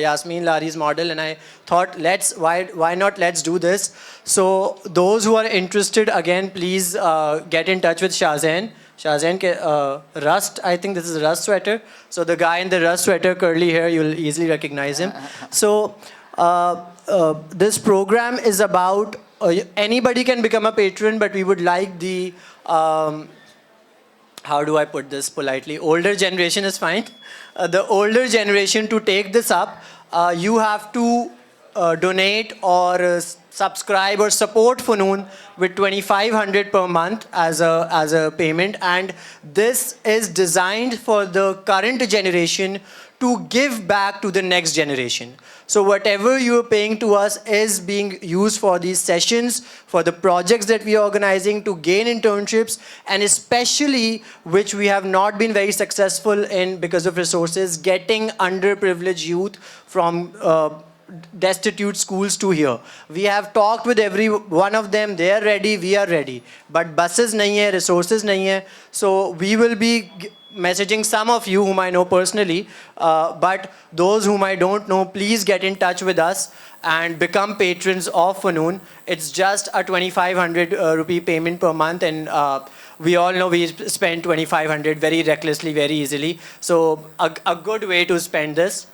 Yasmin Lari's model and I thought, why not let's do this. So those who are interested, again, please get in touch with Shahzain. Shahzain ke Rust, I think this is Rust sweater. So the guy in the Rust sweater, curly hair, you'll easily recognize him. So this program is about anybody can become a patron, but we would like the how do I put this politely? Older generation is fine. The older generation to take this up, you have to donate or subscribe or support Funoon with 2,500 per month as a payment. And this is designed for the current generation to give back to the next generation. So whatever you're paying to us is being used for these sessions, for the projects that we are organizing, to gain internships, and especially, which we have not been very successful in because of resources, getting underprivileged youth from destitute schools to here. We have talked with every one of them. They are ready, we are ready. But buses nahi hai, resources nahi hai. So we will be messaging some of you whom I know personally, but those whom I don't know, please get in touch with us and become patrons of Funoon. It's just a 2,500 rupee payment per month, and we all know we spend 2,500 very recklessly, very easily. So a good way to spend this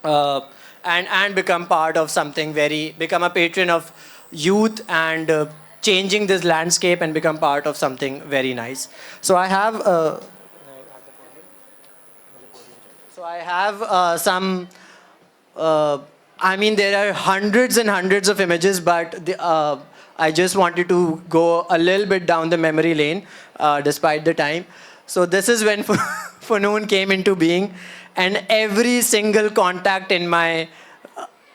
and become part of something become a patron of youth and changing this landscape and become part of something very nice. So I have some, I mean, there are hundreds and hundreds of images, but I just wanted to go a little bit down the memory lane despite the time. So this is when Funoon came into being, and every single contact in my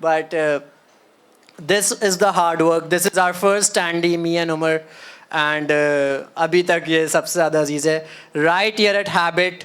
But this is the hard work. This is our first standee, me and Umar, and abhi tak ye sabse zyada aziz hai. Right here at Habit,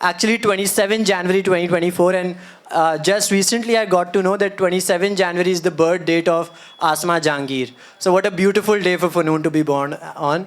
actually 27 January 2024, and just recently I got to know that 27 January is the birth date of Asma Jahangir. So what a beautiful day for Funoon to be born on.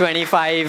25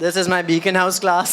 This is my Beacon House class.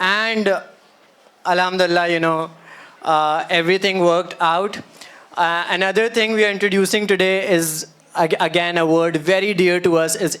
and alhamdulillah, you know, everything worked out. Another thing we are introducing today is again a word very dear to us, is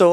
so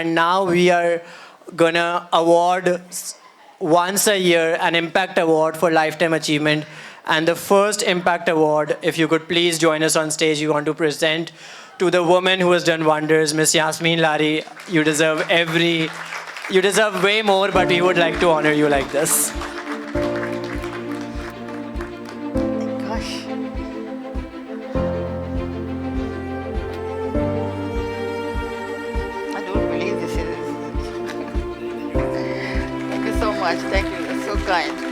and now we are gonna award once a year an impact award for lifetime achievement. And the first impact award, if you could please join us on stage, we want to present to the woman who has done wonders, Miss Yasmin Lari. You deserve way more, but we would like to honor you like this. Gosh. much. Thank you. You're so kind.